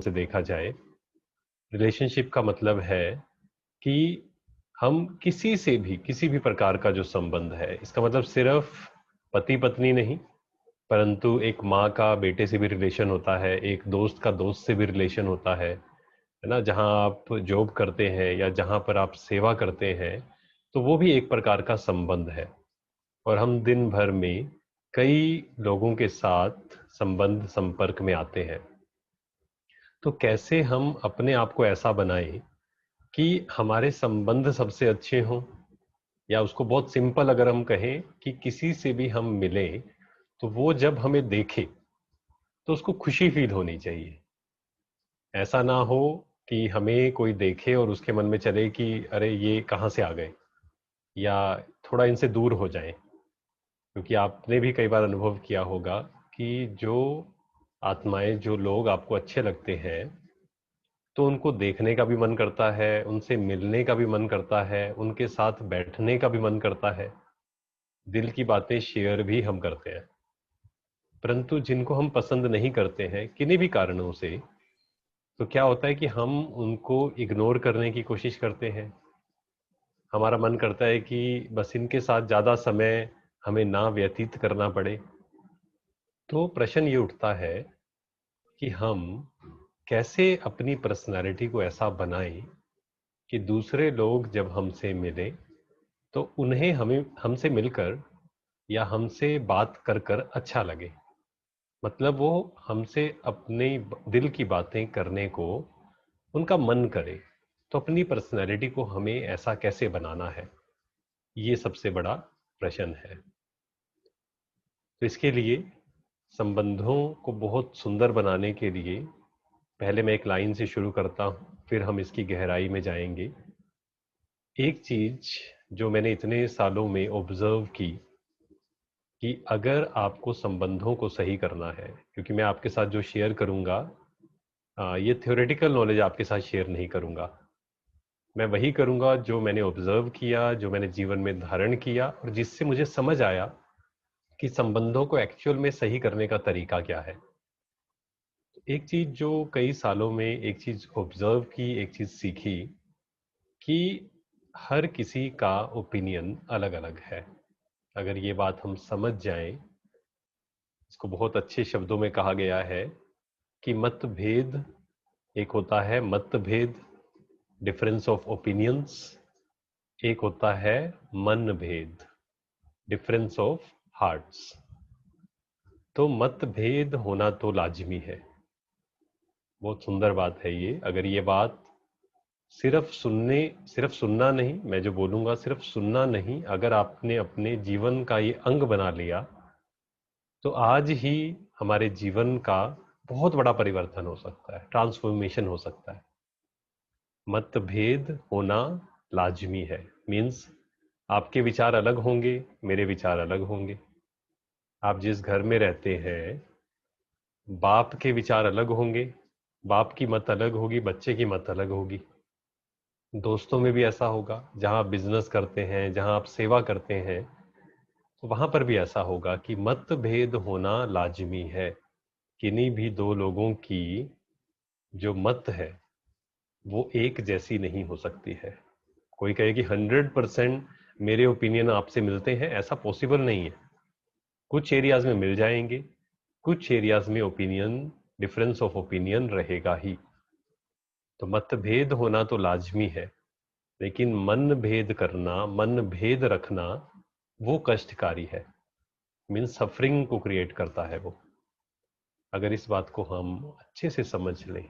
से देखा जाए, रिलेशनशिप का मतलब है कि हम किसी भी प्रकार का जो संबंध है, इसका मतलब सिर्फ पति पत्नी नहीं, परंतु एक माँ का बेटे से भी रिलेशन होता है, एक दोस्त का दोस्त से भी रिलेशन होता है ना। जहाँ आप जॉब करते हैं या जहाँ पर आप सेवा करते हैं, तो वो भी एक प्रकार का संबंध है। और हम दिन भर में कई लोगों के साथ संबंध संपर्क में आते हैं। तो कैसे हम अपने आप को ऐसा बनाएं कि हमारे संबंध सबसे अच्छे हों, या उसको बहुत सिंपल अगर हम कहें कि किसी से भी हम मिलें तो वो जब हमें देखे तो उसको खुशी फील होनी चाहिए। ऐसा ना हो कि हमें कोई देखे और उसके मन में चले कि अरे ये कहाँ से आ गए, या थोड़ा इनसे दूर हो जाएं। क्योंकि आपने भी कई बार अनुभव किया होगा कि जो आत्माएं, जो लोग आपको अच्छे लगते हैं, तो उनको देखने का भी मन करता है, उनसे मिलने का भी मन करता है, उनके साथ बैठने का भी मन करता है, दिल की बातें शेयर भी हम करते हैं। परंतु जिनको हम पसंद नहीं करते हैं किन्हीं भी कारणों से, तो क्या होता है कि हम उनको इग्नोर करने की कोशिश करते हैं। हमारा मन करता है कि बस इनके साथ ज़्यादा समय हमें ना व्यतीत करना पड़े। तो प्रश्न ये उठता है कि हम कैसे अपनी पर्सनालिटी को ऐसा बनाएं कि दूसरे लोग जब हमसे मिले तो उन्हें हमें हमसे मिलकर या हमसे बात कर कर अच्छा लगे। मतलब वो हमसे अपने दिल की बातें करने को उनका मन करे। तो अपनी पर्सनैलिटी को हमें ऐसा कैसे बनाना है, ये सबसे बड़ा प्रश्न है। तो इसके लिए संबंधों को बहुत सुंदर बनाने के लिए पहले मैं एक लाइन से शुरू करता हूँ, फिर हम इसकी गहराई में जाएंगे। एक चीज जो मैंने इतने सालों में ऑब्जर्व की कि अगर आपको संबंधों को सही करना है, क्योंकि मैं आपके साथ जो शेयर करूंगा, ये थ्योरेटिकल नॉलेज आपके साथ शेयर नहीं करूंगा। मैं वही करूंगा जो मैंने ऑब्जर्व किया, जो मैंने जीवन में धारण किया और जिससे मुझे समझ आया कि संबंधों को एक्चुअल में सही करने का तरीका क्या है। एक चीज जो कई सालों में एक चीज ऑब्जर्व की, एक चीज सीखी कि हर किसी का ओपिनियन अलग अलग है। अगर ये बात हम समझ जाएं, इसको बहुत अच्छे शब्दों में कहा गया है कि मतभेद, एक होता है मतभेद, डिफरेंस ऑफ ओपिनियंस, एक होता है मन भेद, डिफरेंस ऑफ हार्ट्स। तो मतभेद होना तो लाजमी है। बहुत सुंदर बात है ये। अगर ये बात सिर्फ सुनना नहीं, मैं जो बोलूंगा सिर्फ सुनना नहीं, अगर आपने अपने जीवन का ये अंग बना लिया तो आज ही हमारे जीवन का बहुत बड़ा परिवर्तन हो सकता है, ट्रांसफॉर्मेशन हो सकता है। मतभेद होना लाजमी है। मीन्स आपके विचार अलग होंगे, मेरे विचार अलग होंगे। आप जिस घर में रहते हैं, बाप के विचार अलग होंगे, बाप की मत अलग होगी, बच्चे की मत अलग होगी। दोस्तों में भी ऐसा होगा, जहां आप बिजनेस करते हैं, जहां आप सेवा करते हैं, तो वहां पर भी ऐसा होगा कि मतभेद होना लाजमी है। किन्हीं भी दो लोगों की जो मत है वो एक जैसी नहीं हो सकती है। कोई कहे कि 100% मेरे ओपिनियन आपसे मिलते हैं, ऐसा पॉसिबल नहीं है। कुछ एरियाज में मिल जाएंगे, कुछ एरियाज में ओपिनियन, डिफरेंस ऑफ ओपिनियन रहेगा ही। तो मतभेद होना तो लाजमी है, लेकिन मन भेद करना, मन भेद रखना, वो कष्टकारी है। मीन सफरिंग को क्रिएट करता है वो। अगर इस बात को हम अच्छे से समझ लें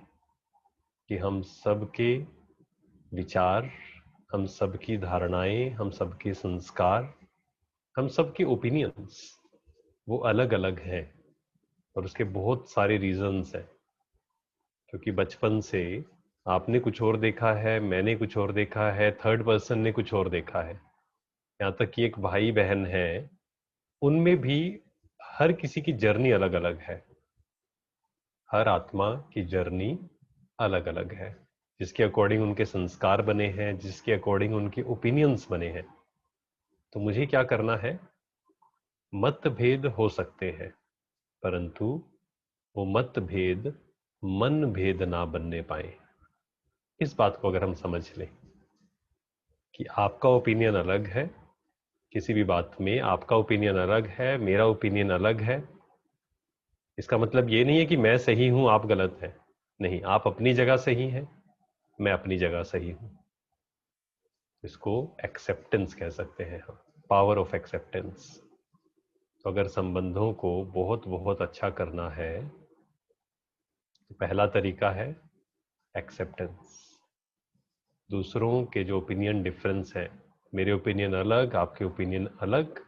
कि हम सबके विचार, हम सबकी धारणाएं, हम सबके संस्कार, हम सबके ओपिनियंस वो अलग अलग हैं। और उसके बहुत सारे रीजंस हैं, क्योंकि बचपन से आपने कुछ और देखा है, मैंने कुछ और देखा है, थर्ड पर्सन ने कुछ और देखा है। यहाँ तक कि एक भाई बहन है, उनमें भी हर किसी की जर्नी अलग अलग है। हर आत्मा की जर्नी अलग अलग है, जिसके अकॉर्डिंग उनके संस्कार बने हैं, जिसके अकॉर्डिंग उनके ओपिनियंस बने हैं। तो मुझे क्या करना है? मतभेद हो सकते हैं, परंतु वो मतभेद मन भेद ना बनने पाए। इस बात को अगर हम समझ लें कि आपका ओपिनियन अलग है, किसी भी बात में आपका ओपिनियन अलग है, मेरा ओपिनियन अलग है, इसका मतलब ये नहीं है कि मैं सही हूं आप गलत हैं। नहीं, आप अपनी जगह सही हैं, मैं अपनी जगह सही हूं। इसको एक्सेप्टेंस कह सकते हैं हम, पावर ऑफ एक्सेप्टेंस। तो अगर संबंधों को बहुत बहुत अच्छा करना है तो पहला तरीका है एक्सेप्टेंस। दूसरों के जो ओपिनियन डिफरेंस है, मेरे ओपिनियन अलग, आपके ओपिनियन अलग,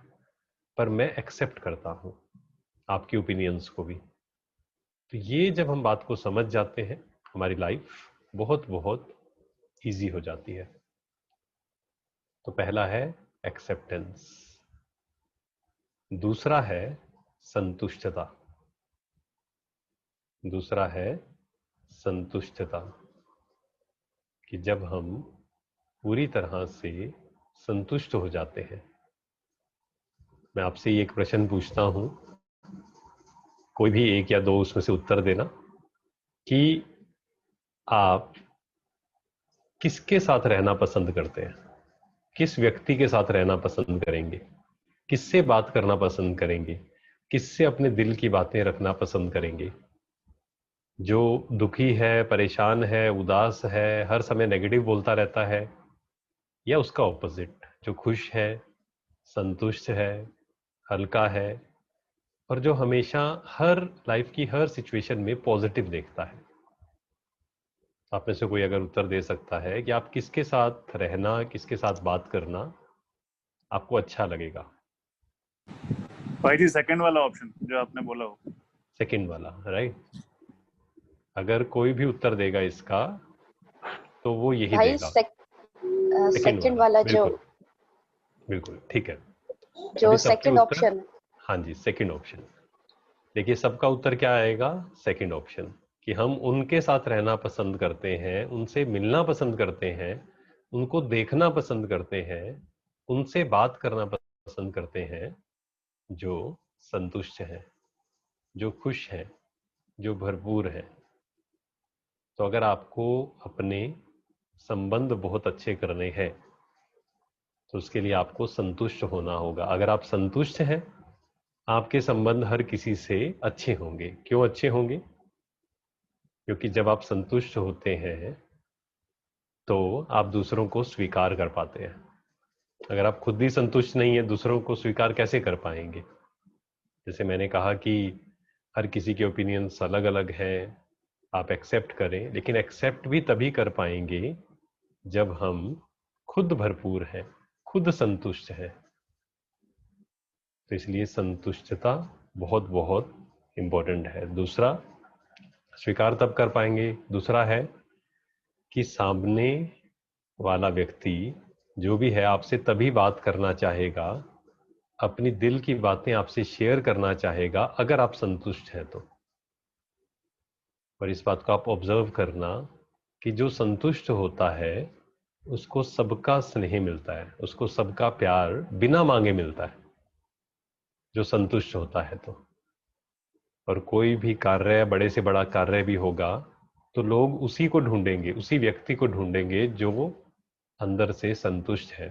पर मैं एक्सेप्ट करता हूं आपके ओपिनियंस को भी। तो ये जब हम बात को समझ जाते हैं, हमारी लाइफ बहुत बहुत इजी हो जाती है। तो पहला है एक्सेप्टेंस। दूसरा है संतुष्टता। दूसरा है संतुष्टता, कि जब हम पूरी तरह से संतुष्ट हो जाते हैं। मैं आपसे एक प्रश्न पूछता हूं, कोई भी एक या दो उसमें से उत्तर देना, कि आप किसके साथ रहना पसंद करते हैं, किस व्यक्ति के साथ रहना पसंद करेंगे, किससे बात करना पसंद करेंगे, किससे अपने दिल की बातें रखना पसंद करेंगे। जो दुखी है, परेशान है, उदास है, हर समय नेगेटिव बोलता रहता है, या उसका ऑपोजिट जो खुश है, संतुष्ट है, हल्का है, और जो हमेशा हर लाइफ की हर सिचुएशन में पॉजिटिव देखता है। आप में से कोई अगर उत्तर दे सकता है कि आप किसके साथ रहना, किसके साथ बात करना आपको अच्छा लगेगा। भाई जी सेकंड वाला ऑप्शन जो आपने बोला हो। सेकंड वाला, राइट। अगर कोई भी उत्तर देगा इसका तो वो यही भाई देगा, सेकंड सेकंड वाला। वाला जो बिल्कुल बिल्कुल ठीक है। अभी सबके सेकंड उत्तर, ऑप्शन। हाँ जी, सेकंड ऑप्शन। देखिए सबका उत्तर क्या आएगा, सेकंड ऑप्शन, कि हम उनके साथ रहना पसंद करते हैं, उनसे मिलना पसंद करते हैं, उनको देखना पसंद करते हैं, उनसे बात करना पसंद करते हैं, जो संतुष्ट हैं, जो खुश हैं, जो भरपूर हैं। तो अगर आपको अपने संबंध बहुत अच्छे करने हैं तो उसके लिए आपको संतुष्ट होना होगा। अगर आप संतुष्ट हैं, आपके संबंध हर किसी से अच्छे होंगे। क्यों अच्छे होंगे? क्योंकि जब आप संतुष्ट होते हैं तो आप दूसरों को स्वीकार कर पाते हैं। अगर आप खुद ही संतुष्ट नहीं है, दूसरों को स्वीकार कैसे कर पाएंगे? जैसे मैंने कहा कि हर किसी के ओपिनियंस अलग अलग हैं, आप एक्सेप्ट करें, लेकिन एक्सेप्ट भी तभी कर पाएंगे जब हम खुद भरपूर हैं, खुद संतुष्ट हैं। तो इसलिए संतुष्टता बहुत बहुत इंपॉर्टेंट है। दूसरा, स्वीकार तब कर पाएंगे, दूसरा है कि सामने वाला व्यक्ति जो भी है आपसे तभी बात करना चाहेगा, अपनी दिल की बातें आपसे शेयर करना चाहेगा अगर आप संतुष्ट हैं तो। और इस बात को आप ऑब्जर्व करना कि जो संतुष्ट होता है उसको सबका स्नेह मिलता है, उसको सबका प्यार बिना मांगे मिलता है, जो संतुष्ट होता है तो। और कोई भी कार्य, बड़े से बड़ा कार्य भी होगा तो लोग उसी को ढूंढेंगे, उसी व्यक्ति को ढूंढेंगे जो अंदर से संतुष्ट है,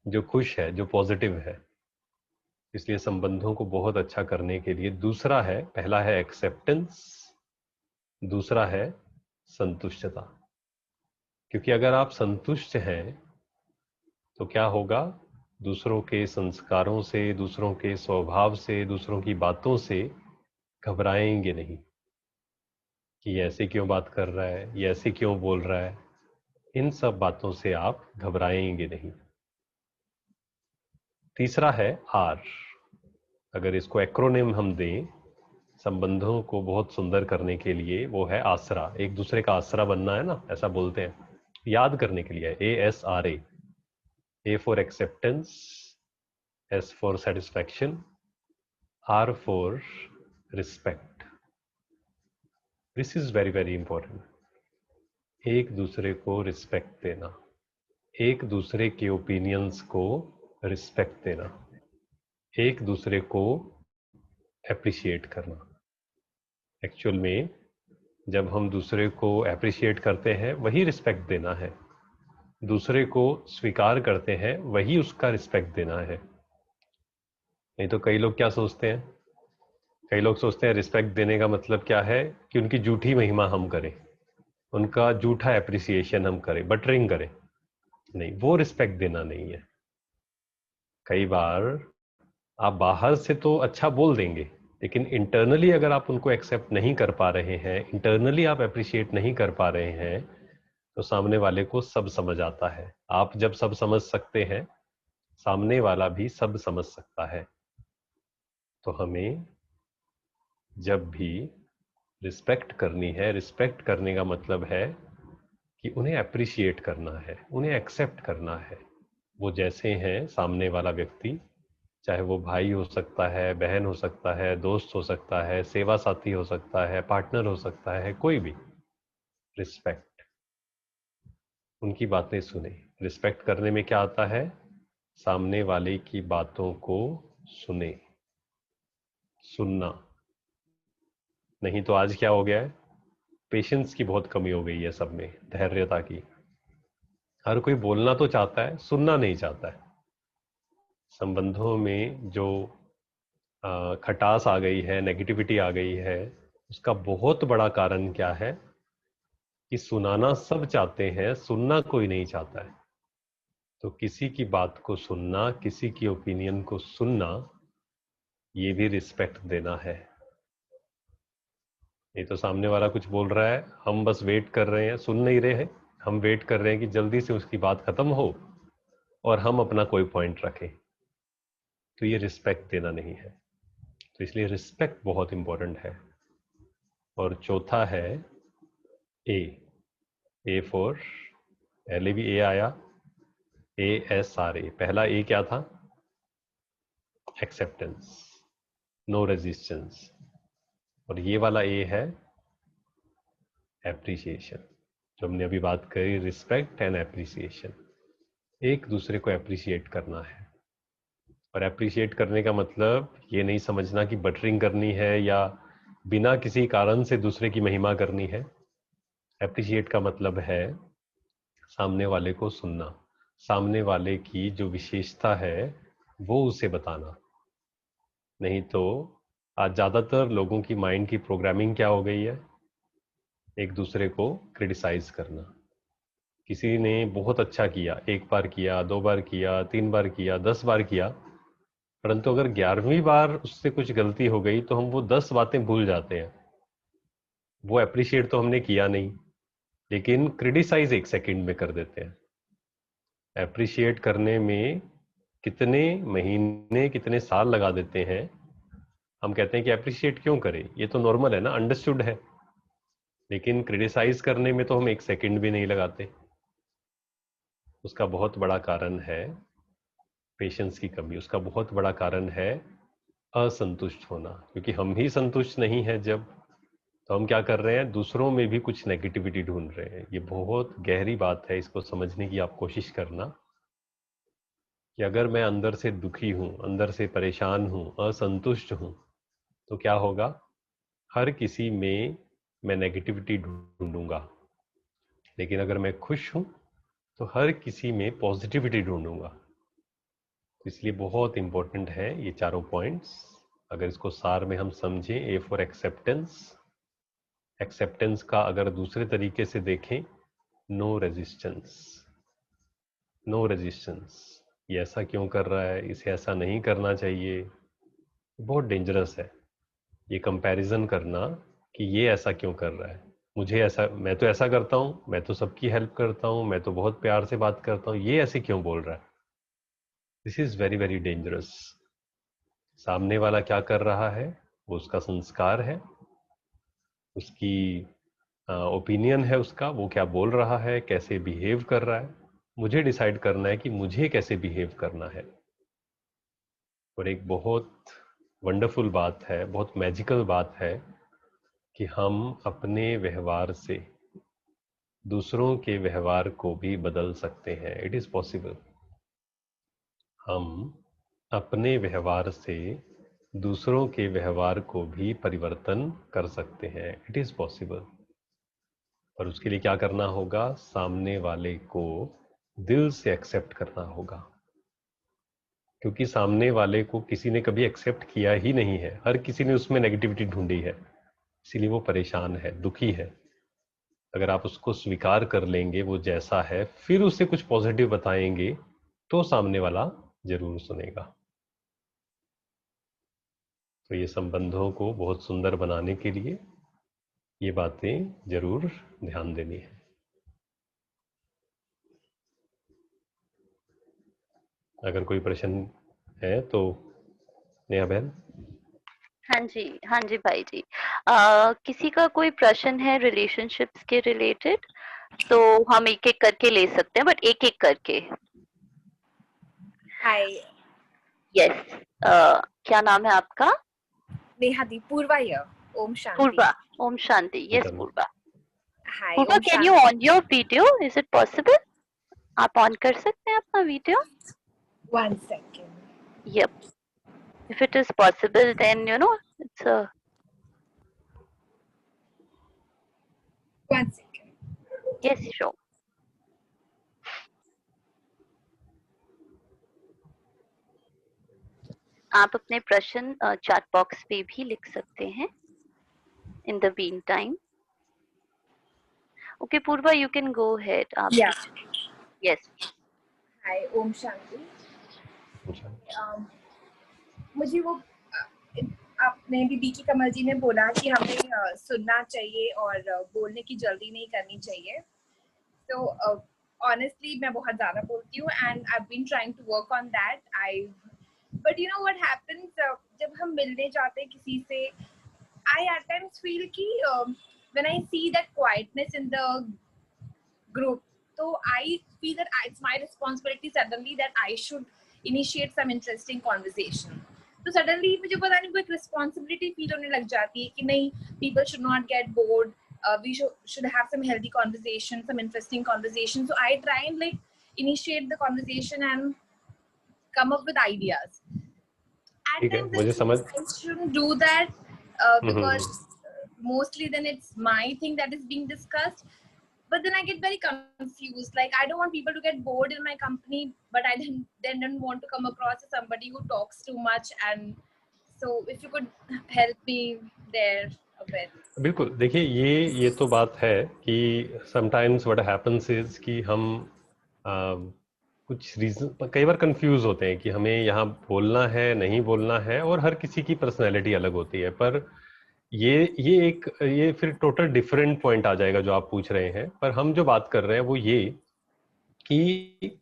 जो खुश है, जो पॉजिटिव है। इसलिए संबंधों को बहुत अच्छा करने के लिए दूसरा है, पहला है एक्सेप्टेंस, दूसरा है संतुष्टता। क्योंकि अगर आप संतुष्ट हैं तो क्या होगा, दूसरों के संस्कारों से, दूसरों के स्वभाव से, दूसरों की बातों से घबराएंगे नहीं कि ये ऐसे क्यों बात कर रहा है, ये ऐसे क्यों बोल रहा है। इन सब बातों से आप घबराएंगे नहीं। तीसरा है आर। अगर इसको एक्रोनिम हम दें संबंधों को बहुत सुंदर करने के लिए, वो है आसरा। एक दूसरे का आसरा बनना है ना, ऐसा बोलते हैं। याद करने के लिए ASRA। A for acceptance, S for satisfaction, R for respect. This is very very important. एक दूसरे को रिस्पेक्ट देना, एक दूसरे के ओपिनियंस को रिस्पेक्ट देना, एक दूसरे को अप्रिशिएट करना। एक्चुअल में जब हम दूसरे को अप्रिशिएट करते हैं वही रिस्पेक्ट देना है, दूसरे को स्वीकार करते हैं वही उसका रिस्पेक्ट देना है। नहीं तो कई लोग क्या सोचते हैं, कई लोग सोचते हैं रिस्पेक्ट देने का मतलब क्या है कि उनकी झूठी महिमा हम करें, उनका झूठा एप्रिसिएशन हम करें, बटरिंग करें। नहीं, वो रिस्पेक्ट देना नहीं है। कई बार आप बाहर से तो अच्छा बोल देंगे, लेकिन इंटरनली अगर आप उनको एक्सेप्ट नहीं कर पा रहे हैं, इंटरनली आप अप्रिशिएट नहीं कर पा रहे हैं, तो सामने वाले को सब समझ आता है। आप जब सब समझ सकते हैं, सामने वाला भी सब समझ सकता है। तो हमें जब भी रिस्पेक्ट करनी है, रिस्पेक्ट करने का मतलब है कि उन्हें अप्रिशिएट करना है, उन्हें एक्सेप्ट करना है। वो जैसे हैं सामने वाला व्यक्ति, चाहे वो भाई हो सकता है, बहन हो सकता है, दोस्त हो सकता है, सेवा साथी हो सकता है, पार्टनर हो सकता है, कोई भी। रिस्पेक्ट, उनकी बातें सुने। रिस्पेक्ट करने में क्या आता है, सामने वाले की बातों को सुने, सुनना। नहीं तो आज क्या हो गया है, पेशेंस की बहुत कमी हो गई है सब में, धैर्यता की। हर कोई बोलना तो चाहता है, सुनना नहीं चाहता है। संबंधों में जो खटास आ गई है, नेगेटिविटी आ गई है, उसका बहुत बड़ा कारण क्या है कि सुनाना सब चाहते हैं, सुनना कोई नहीं चाहता है। तो किसी की बात को सुनना, किसी की ओपिनियन को सुनना, ये भी रिस्पेक्ट देना है। नहीं तो सामने वाला कुछ बोल रहा है, हम बस वेट कर रहे हैं, सुन नहीं रहे हैं, हम वेट कर रहे हैं कि जल्दी से उसकी बात खत्म हो और हम अपना कोई पॉइंट रखें। तो ये रिस्पेक्ट देना नहीं है। तो इसलिए रिस्पेक्ट बहुत इंपॉर्टेंट है। और चौथा है ए फॉर, पहले भी ए आया, ASRA। पहला ए क्या था, एक्सेप्टेंस, नो रेजिस्टेंस। और ये वाला ए है एप्रिसिएशन, जो हमने अभी बात करी, रिस्पेक्ट एंड एप्रिसिएशन। एक दूसरे को एप्रिशिएट करना है। और एप्रिशिएट करने का मतलब ये नहीं समझना कि बटरिंग करनी है या बिना किसी कारण से दूसरे की महिमा करनी है। एप्रिशिएट का मतलब है सामने वाले को सुनना, सामने वाले की जो विशेषता है वो उसे बताना। नहीं तो आज ज़्यादातर लोगों की माइंड की प्रोग्रामिंग क्या हो गई है, एक दूसरे को क्रिटिसाइज करना। किसी ने बहुत अच्छा किया, एक बार किया, 2 बार किया, 3 बार किया, 10 बार किया, परंतु अगर 11वीं बार उससे कुछ गलती हो गई तो हम वो 10 बातें भूल जाते हैं। वो अप्रिशिएट तो हमने किया नहीं, लेकिन क्रिटिसाइज 1 सेकंड में कर देते हैं। अप्रिशिएट करने में कितने महीने, कितने साल लगा देते हैं। हम कहते हैं कि अप्रिशिएट क्यों करें, ये तो नॉर्मल है ना, अंडरस्टूड है। लेकिन क्रिटिसाइज करने में तो हम 1 सेकंड भी नहीं लगाते। उसका बहुत बड़ा कारण है पेशेंस की कमी, उसका बहुत बड़ा कारण है असंतुष्ट होना। क्योंकि हम ही संतुष्ट नहीं है जब, तो हम क्या कर रहे हैं, दूसरों में भी कुछ नेगेटिविटी ढूंढ रहे हैं। ये बहुत गहरी बात है, इसको समझने की आप कोशिश करना कि अगर मैं अंदर से दुखी हूं, अंदर से परेशान हूं, असंतुष्ट हूं, तो क्या होगा, हर किसी में मैं नेगेटिविटी ढूंढूंगा। लेकिन अगर मैं खुश हूं तो हर किसी में पॉजिटिविटी ढूंढूंगा। इसलिए बहुत इंपॉर्टेंट है ये चारों पॉइंट्स। अगर इसको सार में हम समझें, ए फॉर एक्सेप्टेंस, एक्सेप्टेंस का अगर दूसरे तरीके से देखें, नो रेजिस्टेंस, नो रेजिस्टेंस। ये ऐसा क्यों कर रहा है, इसे ऐसा नहीं करना चाहिए, बहुत डेंजरस है ये कंपैरिजन करना कि ये ऐसा क्यों कर रहा है, मुझे ऐसा, मैं तो ऐसा करता हूँ, मैं तो सबकी हेल्प करता हूँ, मैं तो बहुत प्यार से बात करता हूँ, ये ऐसे क्यों बोल रहा है। This is very very dangerous. सामने वाला क्या कर रहा है, वो उसका संस्कार है, उसकी ओपिनियन है, उसका वो क्या बोल रहा है, कैसे बिहेव कर रहा है। मुझे डिसाइड करना है कि मुझे कैसे बिहेव करना है। और एक बहुत वंडरफुल बात है, बहुत मैजिकल बात है कि हम अपने व्यवहार से दूसरों के व्यवहार को भी बदल सकते हैं। It is possible. हम अपने व्यवहार से दूसरों के व्यवहार को भी परिवर्तन कर सकते हैं। It is possible. पर उसके लिए क्या करना होगा, सामने वाले को दिल से एक्सेप्ट करना होगा, क्योंकि सामने वाले को किसी ने कभी एक्सेप्ट किया ही नहीं है, हर किसी ने उसमें नेगेटिविटी ढूंढी है, इसीलिए वो परेशान है, दुखी है। अगर आप उसको स्वीकार कर लेंगे वो जैसा है, फिर उसे कुछ पॉजिटिव बताएंगे, तो सामने वाला जरूर सुनेगा। तो ये संबंधों को बहुत सुंदर बनाने के लिए ये बातें जरूर ध्यान देनी है। अगर कोई प्रश्न है तो नेहा बहन। हाँ जी भाई जी। किसी का कोई प्रश्न है रिलेशनशिप्स के रिलेटेड तो हम एक एक करके ले सकते हैं, बट एक एक करके। हाय। यस। क्या नाम है आपका? Neha di. Purva here. Om Shanti. Purva. Om Shanti. Yes Purva. Hi Purva, Om can you on your video? Is it possible? आप ऑन कर सकते हैं अपना वीडियो? 1 second. Yep. If it is possible, then it's a. 1 second. Yes, sure. आप अपने प्रश्न चैट बॉक्स पे भी लिख सकते हैं in the meantime. Okay, Purva, you can go ahead. Yeah. Yes. हाय ओम शांति। मुझे वो आपने दीदी की कमल जी ने बोला कि हमें सुनना चाहिए और बोलने की जल्दी नहीं करनी चाहिए। तो ऑनेस्टली मैं बहुत ज्यादा बोलती हूँ and I been trying to work on that. But you know what happens, जब हम मिलने जाते हैं किसी से, I at times feel कि when I see that quietness in the group, so I feel that it's my responsibility suddenly that I should initiate some interesting conversation. तो suddenly मुझे पता नहीं कोई responsibility feel होने लग जाती है कि नहीं, people should not get bored. We should have some healthy conversation, some interesting conversation. So I try and like initiate the conversation and come up with ideas. At times मुझे समझ I shouldn't do that because mostly then it's my thing that is being discussed. But then I get very confused. Like I don't want people to get bored in my company, but I then don't want to come across as somebody who talks too much. And so if you could help me there a bit. बिल्कुल, देखिए ये तो बात है कि sometimes what happens is कि हम कुछ रीजन कई बार कंफ्यूज होते हैं कि हमें यहाँ बोलना है नहीं बोलना है, और हर किसी की पर्सनैलिटी अलग होती है। पर ये फिर टोटल डिफरेंट पॉइंट आ जाएगा जो आप पूछ रहे हैं। पर हम जो बात कर रहे हैं वो ये कि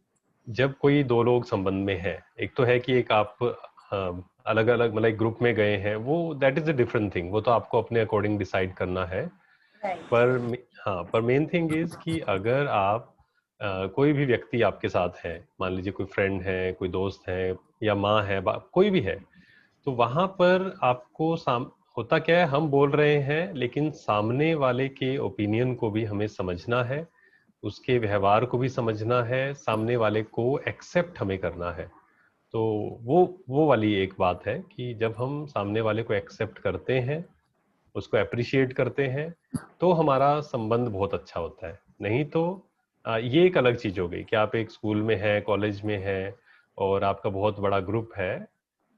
जब कोई दो लोग संबंध में है, एक तो है कि एक आप अलग अलग मतलब ग्रुप में गए हैं, वो that is a different thing, वो तो आपको अपने अकॉर्डिंग डिसाइड करना है। पर मेन थिंग इज कि अगर आप कोई भी व्यक्ति आपके साथ है, मान लीजिए कोई फ्रेंड है, कोई दोस्त है, या माँ है, कोई भी है, तो वहां पर आपको होता क्या है, हम बोल रहे हैं लेकिन सामने वाले के ओपिनियन को भी हमें समझना है, उसके व्यवहार को भी समझना है, सामने वाले को एक्सेप्ट हमें करना है। तो वो वाली एक बात है कि जब हम सामने वाले को एक्सेप्ट करते हैं, उसको अप्रिशिएट करते हैं, तो हमारा संबंध बहुत अच्छा होता है। नहीं तो ये एक अलग चीज हो गई कि आप एक स्कूल में हैं, कॉलेज में हैं, और आपका बहुत बड़ा ग्रुप है,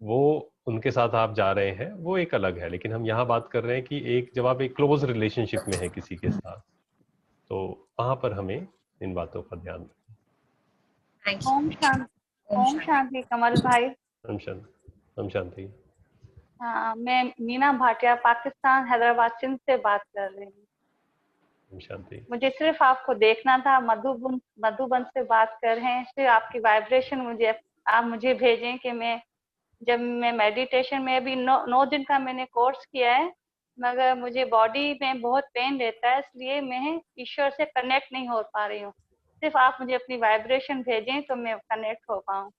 वो उनके साथ आप जा रहे हैं, वो एक अलग है। लेकिन हम यहाँ बात कर रहे हैं कि एक जब आप एक क्लोज रिलेशनशिप में है किसी के साथ, तो वहां पर हमें इन बातों का ध्यान रखना। ओम शांति कमल भाई। हम शांति। हाँ, मैं मीना भाटिया पाकिस्तान हैदराबाद सिंध से बात कर रही हूँ। शांति। मुझे सिर्फ आपको देखना था, मधुबन से बात कर रहे हैं। सिर्फ आपकी वाइब्रेशन आप मुझे भेजें कि जब मैं मेडिटेशन में भी 9 दिन का मैंने कोर्स किया है, मगर मुझे बॉडी में बहुत पेन रहता है, इसलिए मैं ईश्वर से कनेक्ट नहीं हो पा रही हूँ। सिर्फ आप मुझे अपनी वाइब्रेशन भेजें तो मैं कनेक्ट हो पाऊँ।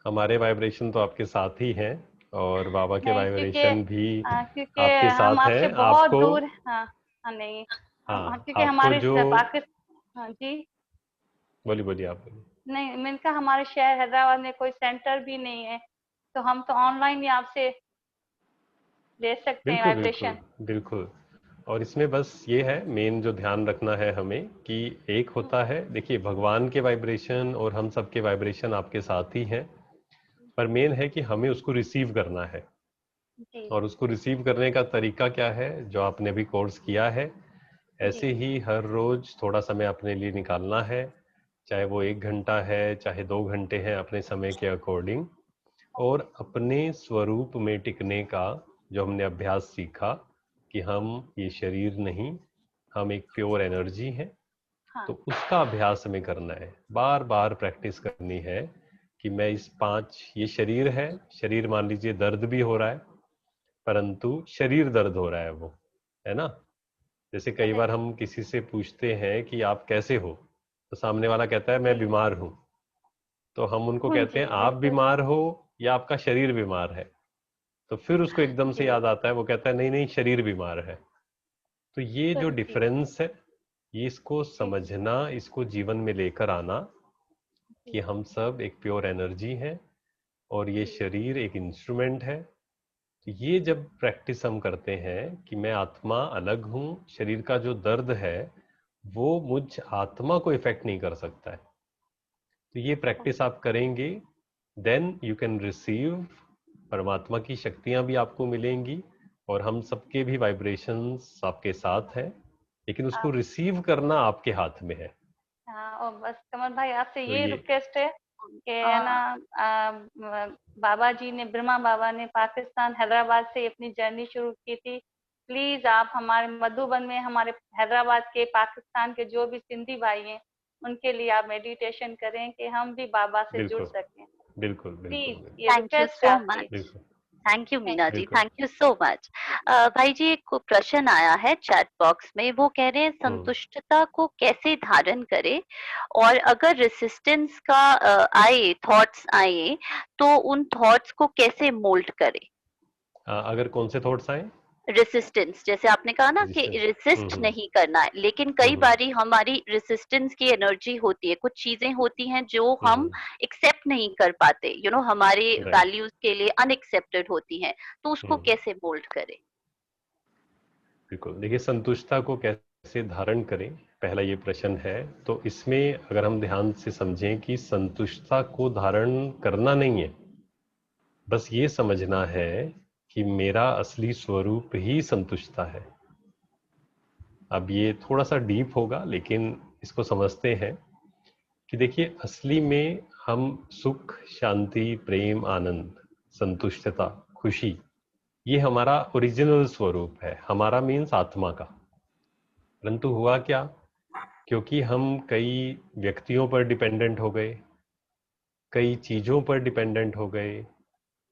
हमारे वाइब्रेशन तो आपके साथ ही हैं, और बाबा के वाइब्रेशन भी क्योंकि आपके हम साथ आपसे हैं। बहुत आपको दूर। हाँ नहीं, क्योंकि आपको हमारे जो हाँ जी बोलिए आप बोलिए। नहीं, मैंने कहा हमारे शहर हैदराबाद में कोई सेंटर भी नहीं है, तो हम तो ऑनलाइन ही आपसे ले सकते हैं बिल्कुल वाइब्रेशन। बिल्कुल बिल्कुल। और इसमें बस ये है मेन जो ध्यान रखना है हमें कि एक होता है, देखिए भगवान के वाइब्रेशन और हम सबके वाइब्रेशन आपके साथ ही हैं, पर मेन है कि हमें उसको रिसीव करना है। जी और उसको रिसीव करने का तरीका क्या है, जो आपने भी कोर्स किया है, ऐसे जी ही हर रोज थोड़ा समय अपने लिए निकालना है, चाहे वो 1 घंटा है चाहे 2 घंटे हैं, अपने समय के अकॉर्डिंग, और अपने स्वरूप में टिकने का जो हमने अभ्यास सीखा कि हम ये शरीर नहीं, हम एक प्योर एनर्जी हैं, हाँ तो उसका अभ्यास हमें करना है, बार बार प्रैक्टिस करनी है कि मैं इस 5, ये शरीर है, शरीर मान लीजिए दर्द भी हो रहा है, परंतु शरीर दर्द हो रहा है वो, है ना। जैसे कई बार हम किसी से पूछते हैं कि आप कैसे हो, तो सामने वाला कहता है मैं जी बीमार हूँ, तो हम उनको कहते जी हैं आप बिल्कुल बीमार हो या आपका शरीर बीमार है, तो फिर उसको एकदम से जी याद आता है, वो कहता है नहीं नहीं शरीर बीमार है। तो ये जो जी डिफरेंस है, ये इसको जी समझना, इसको जीवन में लेकर आना कि जी हम सब एक प्योर एनर्जी हैं और ये जी शरीर एक इंस्ट्रूमेंट है। तो ये जब प्रैक्टिस हम करते हैं कि मैं आत्मा अलग हूँ, शरीर का जो दर्द है वो मुझ आत्मा को इफेक्ट नहीं कर सकता है, तो ये प्रैक्टिस आप करेंगे, देन यू कैन रिसीव, परमात्मा की शक्तियां भी आपको मिलेंगी और हम सबके भी वाइब्रेशंस आपके साथ हैं, लेकिन उसको आप रिसीव करना आपके हाथ में है। हाँ, और बस कमल भाई आपसे तो ये ये रिक्वेस्ट है कि है ना, बाबा जी ने, ब्रह्मा बाबा ने पाकिस्तान हैदराबाद से अपनी जर्नी शुरू की थी। प्लीज आप हमारे मधुबन में, हमारे हैदराबाद के, पाकिस्तान के जो भी सिंधी भाई हैं, उनके लिए आप मेडिटेशन करें कि हम भी बाबा से जुड़ बिल्कुल सकें। बिल्कुल बिल्कुल प्लीज बिल्कुल ये थैंक यू रिक्वेस्ट है सो आपकी। मच। बिल्कुल थैंक यू मीना जी, बिल्कुल। Thank you so much. भाई जी एक प्रश्न आया है चैट बॉक्स में, वो कह रहे हैं संतुष्टता को कैसे धारण करें, और अगर रेसिस्टेंस का आए, थॉट्स आए, तो उन थॉट्स को कैसे मोल्ड करें। अगर कौन से थॉट्स आए? रेसिस्टेंस, जैसे आपने कहा ना कि रेजिस्टेंस। रेसिस्ट नहीं करना है, लेकिन कई हम्म बारी हमारी रेसिस्टेंस की एनर्जी होती है, कुछ चीजें होती हैं जो हम एक्सेप्ट नहीं कर पाते, हमारे राइट। वैल्यूज के लिए अनएक्सेप्टेड होती हैं, तो उसको कैसे मोल्ड करें। बिल्कुल, देखिए संतुष्टता को कैसे धारण करें, पहला ये प्रश्न है। तो इसमें अगर हम ध्यान से समझें कि संतुष्टता को धारण करना नहीं है, बस ये समझना है कि मेरा असली स्वरूप ही संतुष्टता है। अब ये थोड़ा सा डीप होगा, लेकिन इसको समझते हैं कि देखिए असली में हम सुख, शांति, प्रेम, आनंद, संतुष्टता, खुशी, ये हमारा ओरिजिनल स्वरूप है, हमारा मीन्स आत्मा का। परंतु हुआ क्या, क्योंकि हम कई व्यक्तियों पर डिपेंडेंट हो गए, कई चीज़ों पर डिपेंडेंट हो गए,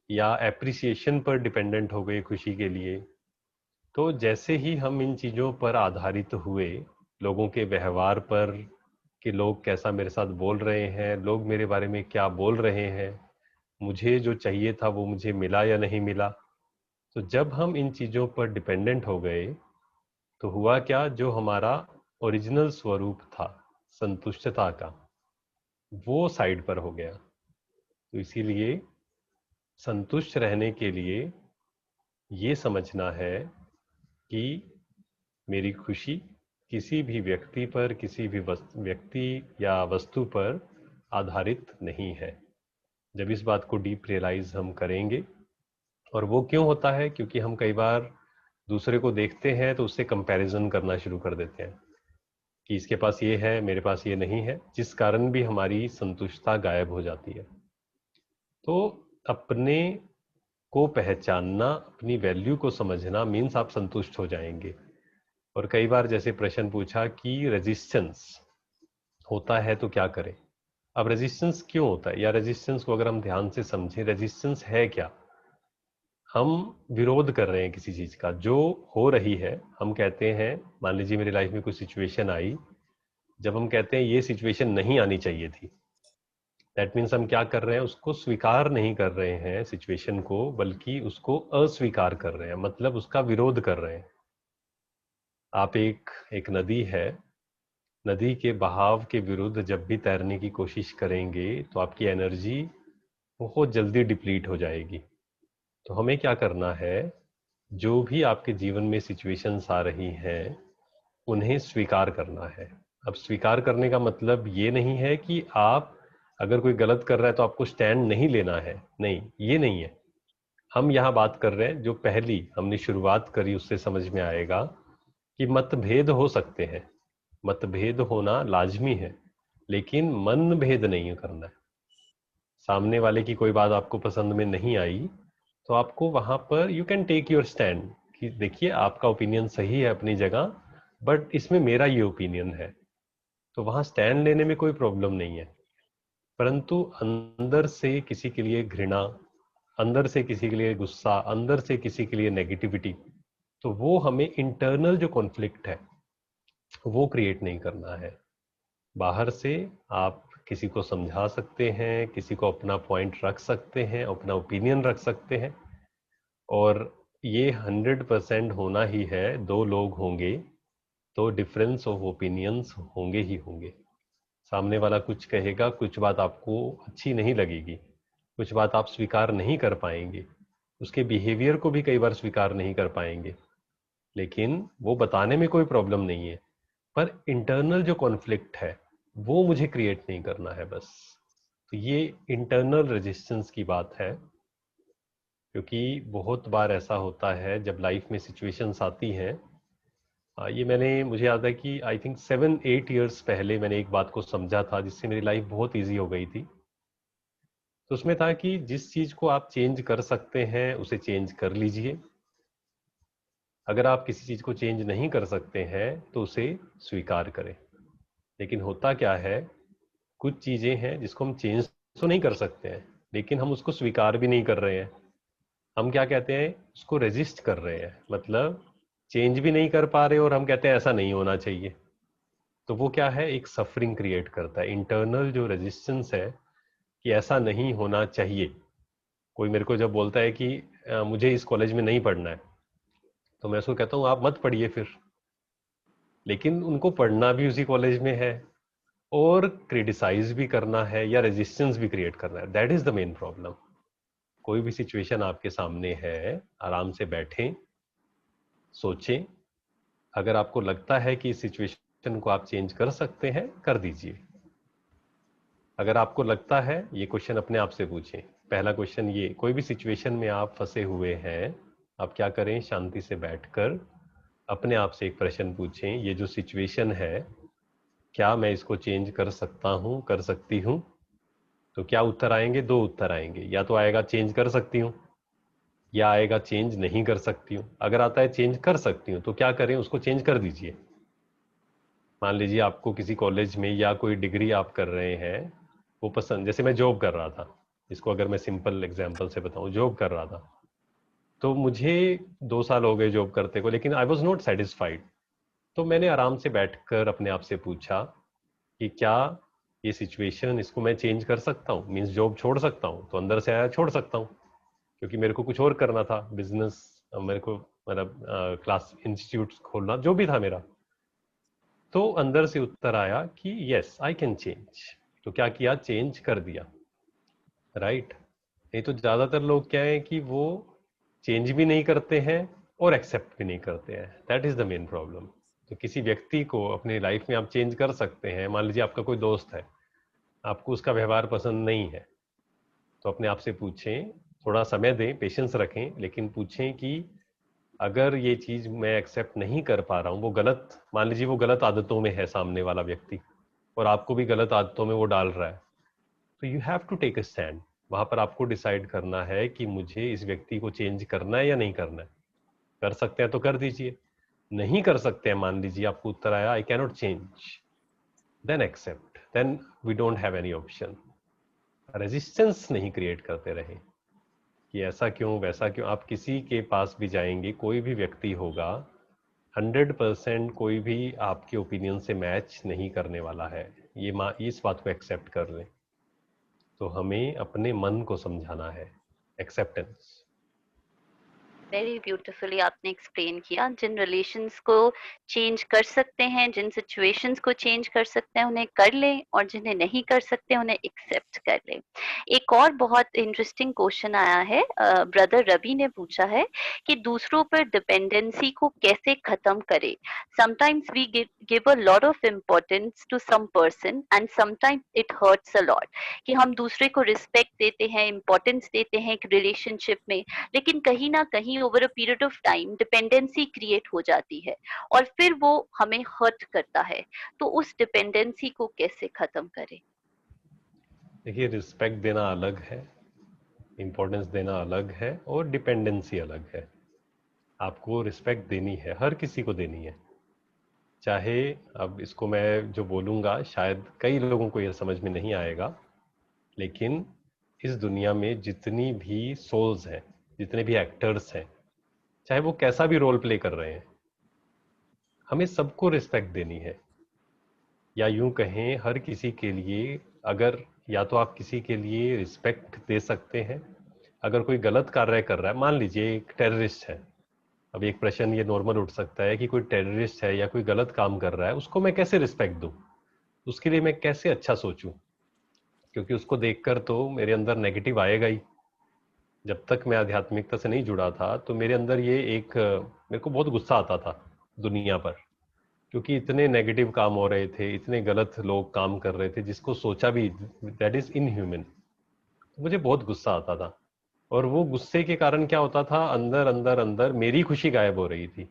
या एप्रिसिएशन पर डिपेंडेंट हो गए खुशी के लिए, तो जैसे ही हम इन चीज़ों पर आधारित हुए, लोगों के व्यवहार पर, कि लोग कैसा मेरे साथ बोल रहे हैं, लोग मेरे बारे में क्या बोल रहे हैं, मुझे जो चाहिए था वो मुझे मिला या नहीं मिला, तो जब हम इन चीज़ों पर डिपेंडेंट हो गए, तो हुआ क्या, जो हमारा ओरिजिनल स्वरूप था संतुष्टता का, वो साइड पर हो गया। तो इसीलिए संतुष्ट रहने के लिए ये समझना है कि मेरी खुशी किसी भी व्यक्ति पर, किसी भी व्यक्ति या वस्तु पर आधारित नहीं है। जब इस बात को डीप रियलाइज हम करेंगे, और वो क्यों होता है, क्योंकि हम कई बार दूसरे को देखते हैं तो उससे कंपैरिजन करना शुरू कर देते हैं कि इसके पास ये है, मेरे पास ये नहीं है, जिस कारण भी हमारी संतुष्टता गायब हो जाती है। तो अपने को पहचानना, अपनी वैल्यू को समझना मीन्स आप संतुष्ट हो जाएंगे। और कई बार जैसे प्रश्न पूछा कि रेजिस्टेंस होता है तो क्या करें। अब रेजिस्टेंस क्यों होता है, या रेजिस्टेंस को अगर हम ध्यान से समझें, रेजिस्टेंस है क्या, हम विरोध कर रहे हैं किसी चीज का जो हो रही है। हम कहते हैं, मान लीजिए मेरी लाइफ में कोई सिचुएशन आई, जब हम कहते हैं ये सिचुएशन नहीं आनी चाहिए थी, दैट मीन्स हम क्या कर रहे हैं, उसको स्वीकार नहीं कर रहे हैं सिचुएशन को, बल्कि उसको अस्वीकार कर रहे हैं, मतलब उसका विरोध कर रहे हैं। आप एक नदी है, नदी के बहाव के विरुद्ध जब भी तैरने की कोशिश करेंगे तो आपकी एनर्जी बहुत जल्दी डिप्लीट हो जाएगी। तो हमें क्या करना है, जो भी आपके जीवन में सिचुएशंस आ रही हैं उन्हें स्वीकार करना है। अब स्वीकार करने का मतलब ये नहीं है कि आप अगर कोई गलत कर रहा है तो आपको स्टैंड नहीं लेना है, नहीं, ये नहीं है। हम यहाँ बात कर रहे हैं, जो पहली हमने शुरुआत करी उससे समझ में आएगा कि मतभेद हो सकते हैं, मतभेद होना लाजमी है, लेकिन मन भेद नहीं करना है। सामने वाले की कोई बात आपको पसंद में नहीं आई तो आपको वहां पर you can take your stand कि देखिए आपका ओपिनियन सही है अपनी जगह, बट इसमें मेरा ये ओपिनियन है, तो वहां स्टैंड लेने में कोई प्रॉब्लम नहीं है। परंतु अंदर से किसी के लिए घृणा, अंदर से किसी के लिए गुस्सा, अंदर से किसी के लिए नेगेटिविटी, तो वो हमें इंटरनल जो कॉन्फ्लिक्ट है वो क्रिएट नहीं करना है। बाहर से आप किसी को समझा सकते हैं, किसी को अपना पॉइंट रख सकते हैं, अपना ओपिनियन रख सकते हैं, और ये 100% होना ही है। दो लोग होंगे तो डिफरेंस ऑफ ओपिनियंस होंगे ही होंगे। सामने वाला कुछ कहेगा, कुछ बात आपको अच्छी नहीं लगेगी, कुछ बात आप स्वीकार नहीं कर पाएंगे, उसके बिहेवियर को भी कई बार स्वीकार नहीं कर पाएंगे, लेकिन वो बताने में कोई प्रॉब्लम नहीं है, पर इंटरनल जो कॉन्फ्लिक्ट है वो मुझे क्रिएट नहीं करना है बस। तो ये इंटरनल रेजिस्टेंस की बात है, क्योंकि बहुत बार ऐसा होता है जब लाइफ में सिचुएशंस आती हैं। ये मुझे याद है कि आई थिंक 7-8 ईयर्स पहले मैंने एक बात को समझा था जिससे मेरी लाइफ बहुत ईजी हो गई थी। तो उसमें था कि जिस चीज को आप चेंज कर सकते हैं उसे चेंज कर लीजिए, अगर आप किसी चीज को चेंज नहीं कर सकते हैं तो उसे स्वीकार करें। लेकिन होता क्या है, कुछ चीजें हैं जिसको हम चेंज तो नहीं कर सकते हैं, लेकिन हम उसको स्वीकार भी नहीं कर रहे हैं। हम क्या कहते हैं, उसको रेजिस्ट कर रहे हैं, मतलब चेंज भी नहीं कर पा रहे और हम कहते हैं ऐसा नहीं होना चाहिए। तो वो क्या है, एक सफरिंग क्रिएट करता है, इंटरनल जो रेजिस्टेंस है कि ऐसा नहीं होना चाहिए। कोई मेरे को जब बोलता है कि मुझे इस कॉलेज में नहीं पढ़ना है, तो मैं उसको कहता हूँ आप मत पढ़िए फिर। लेकिन उनको पढ़ना भी उसी कॉलेज में है और क्रिटिसाइज भी करना है या रेजिस्टेंस भी क्रिएट करना है। That is the main problem. कोई भी सिचुएशन आपके सामने है, आराम से बैठें, सोचें, अगर आपको लगता है कि इस सिचुएशन को आप चेंज कर सकते हैं, कर दीजिए। अगर आपको लगता है, ये क्वेश्चन अपने आप से पूछें। पहला क्वेश्चन ये, कोई भी सिचुएशन में आप फंसे हुए हैं, आप क्या करें, शांति से बैठकर अपने आप से एक प्रश्न पूछें, ये जो सिचुएशन है क्या मैं इसको चेंज कर सकता हूं, कर सकती हूं? तो क्या उत्तर आएंगे? दो उत्तर आएंगे, या तो आएगा चेंज कर सकती हूँ, या आएगा चेंज नहीं कर सकती हूँ। अगर आता है चेंज कर सकती हूँ तो क्या करें, उसको चेंज कर दीजिए। मान लीजिए आपको किसी कॉलेज में या कोई डिग्री आप कर रहे हैं वो पसंद, जैसे मैं जॉब कर रहा था, इसको अगर मैं सिंपल एग्जांपल से बताऊं, जॉब कर रहा था तो मुझे 2 साल हो गए जॉब करते को, लेकिन आई वाज नॉट सेटिस्फाइड। तो मैंने आराम से बैठकर अपने आप से पूछा कि क्या ये सिचुएशन, इसको मैं चेंज कर सकता हूँ, मीन्स जॉब छोड़ सकता हूँ? तो अंदर से आया छोड़ सकता हूँ, क्योंकि मेरे को कुछ और करना था, बिजनेस, मेरे को मतलब क्लास इंस्टीट्यूट खोलना, जो भी था मेरा। तो अंदर से उत्तर आया कि यस आई कैन चेंज। तो क्या किया, चेंज कर दिया, राइट। नहीं तो ज्यादातर लोग क्या है कि वो चेंज भी नहीं करते हैं और एक्सेप्ट भी नहीं करते हैं। That is the main problem. तो किसी व्यक्ति को अपनी लाइफ में आप चेंज कर सकते हैं। मान लीजिए आपका कोई दोस्त है, आपको उसका व्यवहार पसंद नहीं है, तो अपने आप से पूछें, थोड़ा समय दें, पेशेंस रखें, लेकिन पूछें कि अगर ये चीज मैं एक्सेप्ट नहीं कर पा रहा हूँ, वो गलत, मान लीजिए वो गलत आदतों में है सामने वाला व्यक्ति, और आपको भी गलत आदतों में वो डाल रहा है, तो you have to take a stand. वहां पर आपको डिसाइड करना है कि मुझे इस व्यक्ति को चेंज करना है या नहीं करना है। कर सकते हैं तो कर दीजिए, नहीं कर सकते हैं, मान लीजिए आपको उत्तर आया I cannot change, then accept, then we don't have any option. Resistance नहीं क्रिएट करते रहे कि ऐसा क्यों, वैसा क्यों। आप किसी के पास भी जाएंगे, कोई भी व्यक्ति होगा, 100% कोई भी आपके ओपिनियन से मैच नहीं करने वाला है, ये इस बात को एक्सेप्ट कर लें। तो हमें अपने मन को समझाना है, एक्सेप्टेंस। वेरी ब्यूटिफुली आपने एक्सप्लेन किया। जिन रिलेशंस को चेंज कर सकते हैं, जिन सिचुएशंस को चेंज कर सकते हैं, उन्हें कर लें, और जिन्हें नहीं कर सकते उन्हें एक्सेप्ट कर लें। एक और बहुत इंटरेस्टिंग क्वेश्चन आया है, ब्रदर रवि ने पूछा है कि दूसरों पर डिपेंडेंसी को कैसे खत्म करें। Sometimes we give a lot of importance to some person and sometimes it hurts a lot, कि हम दूसरे को रिस्पेक्ट देते हैं, इम्पोर्टेंस देते हैं एक रिलेशनशिप में, लेकिन कहीं ना कहीं over a period of time dependency create हो जाती है और फिर वो हमें हर्ट करता है। तो उस डिपेंडेंसी को कैसे खत्म करें? देखिए, रिस्पेक्ट देना अलग है, इम्पोर्टेंस देना अलग है, और डिपेंडेंसी अलग है। आपको रिस्पेक्ट देनी है, हर किसी को देनी है। चाहे, अब इसको मैं जो बोलूँगा शायद कई लोगों को यह समझ में नहीं आएगा, लेकिन इस दुनिया में जितनी भी सोल्स हैं, जितने भी एक्टर्स हैं, चाहे वो कैसा भी रोल प्ले कर रहे हैं, हमें सबको रिस्पेक्ट देनी है। या यूं कहें, हर किसी के लिए, अगर या तो आप किसी के लिए रिस्पेक्ट दे सकते हैं, अगर कोई गलत कार्य कर रहा है, मान लीजिए एक टेररिस्ट है। अब एक प्रश्न ये नॉर्मल उठ सकता है कि कोई टेररिस्ट है या कोई गलत काम कर रहा है, उसको मैं कैसे रिस्पेक्ट दूं, उसके लिए मैं कैसे अच्छा सोचूं, क्योंकि उसको देखकर तो मेरे अंदर नेगेटिव आएगा ही। जब तक मैं आध्यात्मिकता से नहीं जुड़ा था तो मेरे अंदर ये एक मेरे को बहुत गुस्सा आता था दुनिया पर, क्योंकि इतने नेगेटिव काम हो रहे थे, इतने गलत लोग काम कर रहे थे जिसको सोचा भी दैट इज इनह्यूमन। मुझे बहुत गुस्सा आता था, और वो गुस्से के कारण क्या होता था, अंदर अंदर अंदर मेरी खुशी गायब हो रही थी,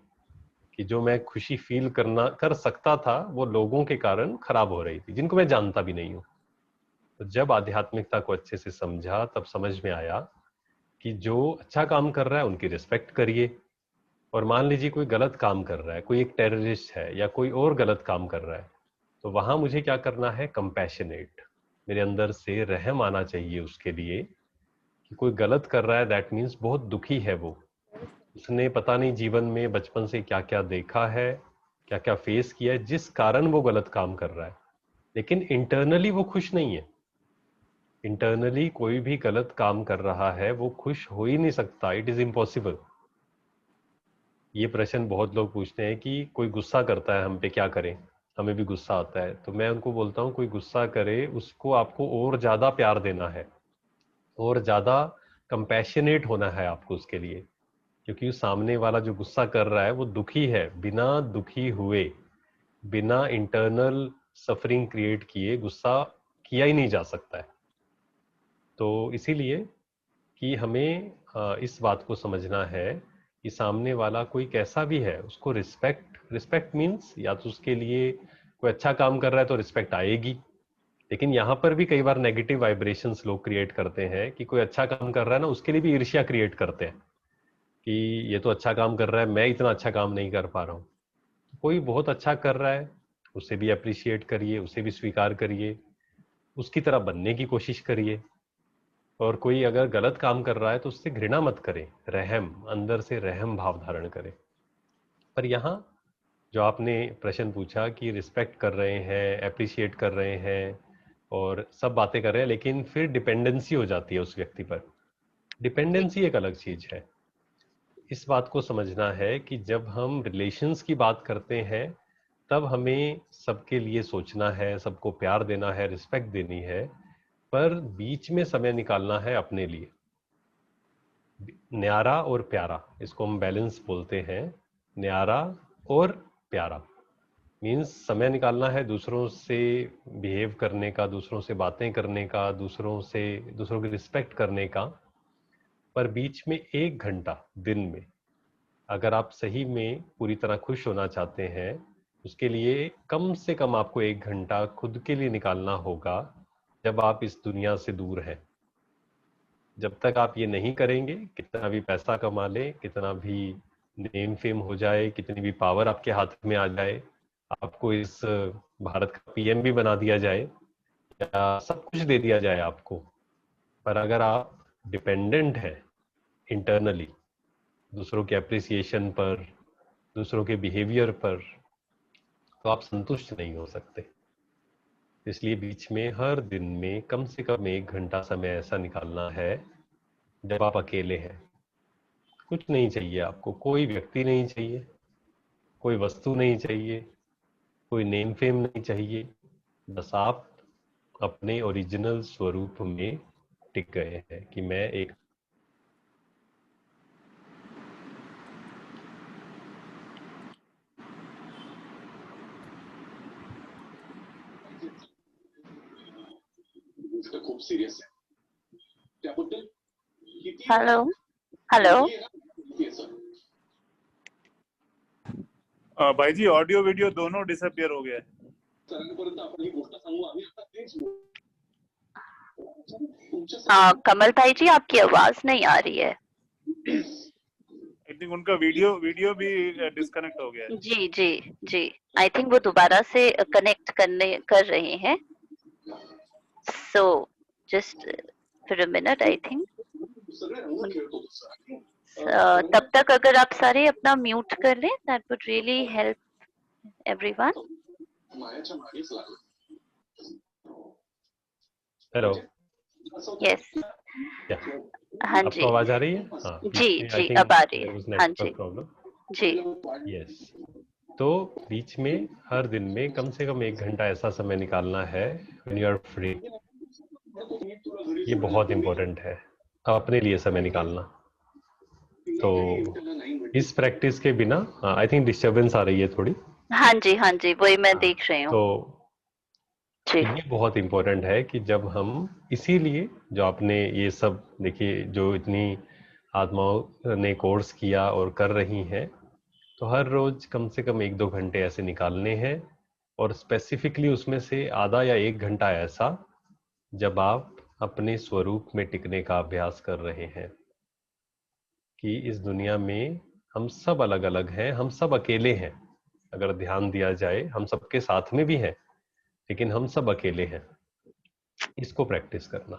कि जो मैं खुशी फील कर सकता था वो लोगों के कारण खराब हो रही थी, जिनको मैं जानता भी नहीं हूँ। तो जब आध्यात्मिकता को अच्छे से समझा तब समझ में आया कि जो अच्छा काम कर रहा है उनकी रिस्पेक्ट करिए, और मान लीजिए कोई गलत काम कर रहा है, कोई एक टेररिस्ट है या कोई और गलत काम कर रहा है, तो वहां मुझे क्या करना है, कंपैशनेट, मेरे अंदर से रहम आना चाहिए उसके लिए। कि कोई गलत कर रहा है दैट मीन्स बहुत दुखी है वो, उसने पता नहीं जीवन में बचपन से क्या क्या देखा है, क्या क्या फेस किया है, जिस कारण वो गलत काम कर रहा है, लेकिन इंटरनली वो खुश नहीं है। इंटरनली कोई भी गलत काम कर रहा है वो खुश हो ही नहीं सकता, इट इज इम्पॉसिबल। ये प्रश्न बहुत लोग पूछते हैं कि कोई गुस्सा करता है हम पे, क्या करें, हमें भी गुस्सा आता है। तो मैं उनको बोलता हूँ, कोई गुस्सा करे उसको आपको और ज्यादा प्यार देना है, और ज्यादा कंपैशनेट होना है आपको उसके लिए, क्योंकि उस सामने वाला जो गुस्सा कर रहा है वो दुखी है, बिना दुखी हुए, बिना इंटरनल सफरिंग क्रिएट किए गुस्सा किया ही नहीं जा सकता है। तो इसीलिए कि हमें इस बात को समझना है कि सामने वाला कोई कैसा भी है उसको रिस्पेक्ट, रिस्पेक्ट मीन्स या तो उसके लिए कोई अच्छा काम कर रहा है तो रिस्पेक्ट आएगी, लेकिन यहाँ पर भी कई बार नेगेटिव वाइब्रेशंस लोग क्रिएट करते हैं कि कोई अच्छा काम कर रहा है ना, उसके लिए भी ईर्ष्या क्रिएट करते हैं कि ये तो अच्छा काम कर रहा है, मैं इतना अच्छा काम नहीं कर पा रहा हूँ। कोई बहुत अच्छा कर रहा है उसे भी अप्रिशिएट करिए, उसे भी स्वीकार करिए, उसकी तरह बनने की कोशिश करिए। और कोई अगर गलत काम कर रहा है तो उससे घृणा मत करें, रहम, अंदर से रहम भाव धारण करें। पर यहाँ जो आपने प्रश्न पूछा कि रिस्पेक्ट कर रहे हैं, अप्रिशिएट कर रहे हैं और सब बातें कर रहे हैं, लेकिन फिर डिपेंडेंसी हो जाती है उस व्यक्ति पर। डिपेंडेंसी एक अलग चीज है। इस बात को समझना है कि जब हम रिलेशंस की बात करते हैं तब हमें सबके लिए सोचना है, सबको प्यार देना है, रिस्पेक्ट देनी है, पर बीच में समय निकालना है अपने लिए। न्यारा और प्यारा, इसको हम बैलेंस बोलते हैं। न्यारा और प्यारा मीन्स समय निकालना है दूसरों से बिहेव करने का, दूसरों से बातें करने का, दूसरों की रिस्पेक्ट करने का, पर बीच में 1 घंटा दिन में अगर आप सही में पूरी तरह खुश होना चाहते हैं, उसके लिए कम से कम आपको 1 घंटा खुद के लिए निकालना होगा जब आप इस दुनिया से दूर हैं। जब तक आप ये नहीं करेंगे, कितना भी पैसा कमा ले, कितना भी नेम फेम हो जाए, कितनी भी पावर आपके हाथ में आ जाए, आपको इस भारत का पीएम भी बना दिया जाए या सब कुछ दे दिया जाए आपको, पर अगर आप डिपेंडेंट है इंटरनली दूसरों के अप्रिसिएशन पर, दूसरों के बिहेवियर पर, तो आप संतुष्ट नहीं हो सकते। इसलिए बीच में हर दिन में कम से कम 1 घंटा समय ऐसा निकालना है जब आप अकेले हैं। कुछ नहीं चाहिए आपको, कोई व्यक्ति नहीं चाहिए, कोई वस्तु नहीं चाहिए, कोई नेम फेम नहीं चाहिए, बस आप अपने ओरिजिनल स्वरूप में टिक गए हैं कि मैं एक खूप सिरियस आहे त्याबद्दल किती हेलो हेलो भाई जी ऑडियो वीडियो दोनों डिसअपियर हो गया है। सरांपर्यंत आपण ही गोष्ट सांगू आम्ही आता तेच कमल भाई जी आपकी आवाज नहीं आ रही है। आई थिंक उनका वीडियो भी डिस्कनेक्ट हो गया है। जी जी जी, आई थिंक वो दोबारा से कनेक्ट कर रहे हैं। So just for a minute I think. सगळे रंग खेळतो तब तक अगर आप सारे अपना म्यूट कर लें, that would really help everyone. मायाच्या मागेच लागला। हेलो, यस, हाँ जी, आपको आवाज आ रही है? हाँ जी जी, अब आ रही है, हाँ जी जी। यस, तो बीच में हर दिन में कम से कम 1 घंटा ऐसा समय निकालना है व्हेन यू आर फ्री। ये बहुत इम्पोर्टेंट है, अपने लिए समय निकालना। तो इस प्रैक्टिस के बिना आई थिंक डिस्टरबेंस आ रही है थोड़ी। हाँ जी, वही मैं देख रही हूँ। तो जी, ये बहुत इम्पोर्टेंट है कि जब हम, इसीलिए जो आपने ये सब देखिए, जो इतनी आत्माओं ने कोर्स किया और कर रही हैं, तो हर रोज कम से कम 1-2 घंटे ऐसे निकालने हैं, और स्पेसिफिकली उसमें से आधा या 1 घंटा ऐसा जब आप अपने स्वरूप में टिकने का अभ्यास कर रहे हैं कि इस दुनिया में हम सब अलग अलग हैं, हम सब अकेले हैं। अगर ध्यान दिया जाए, हम सबके साथ में भी हैं, लेकिन हम सब अकेले हैं। इसको प्रैक्टिस करना,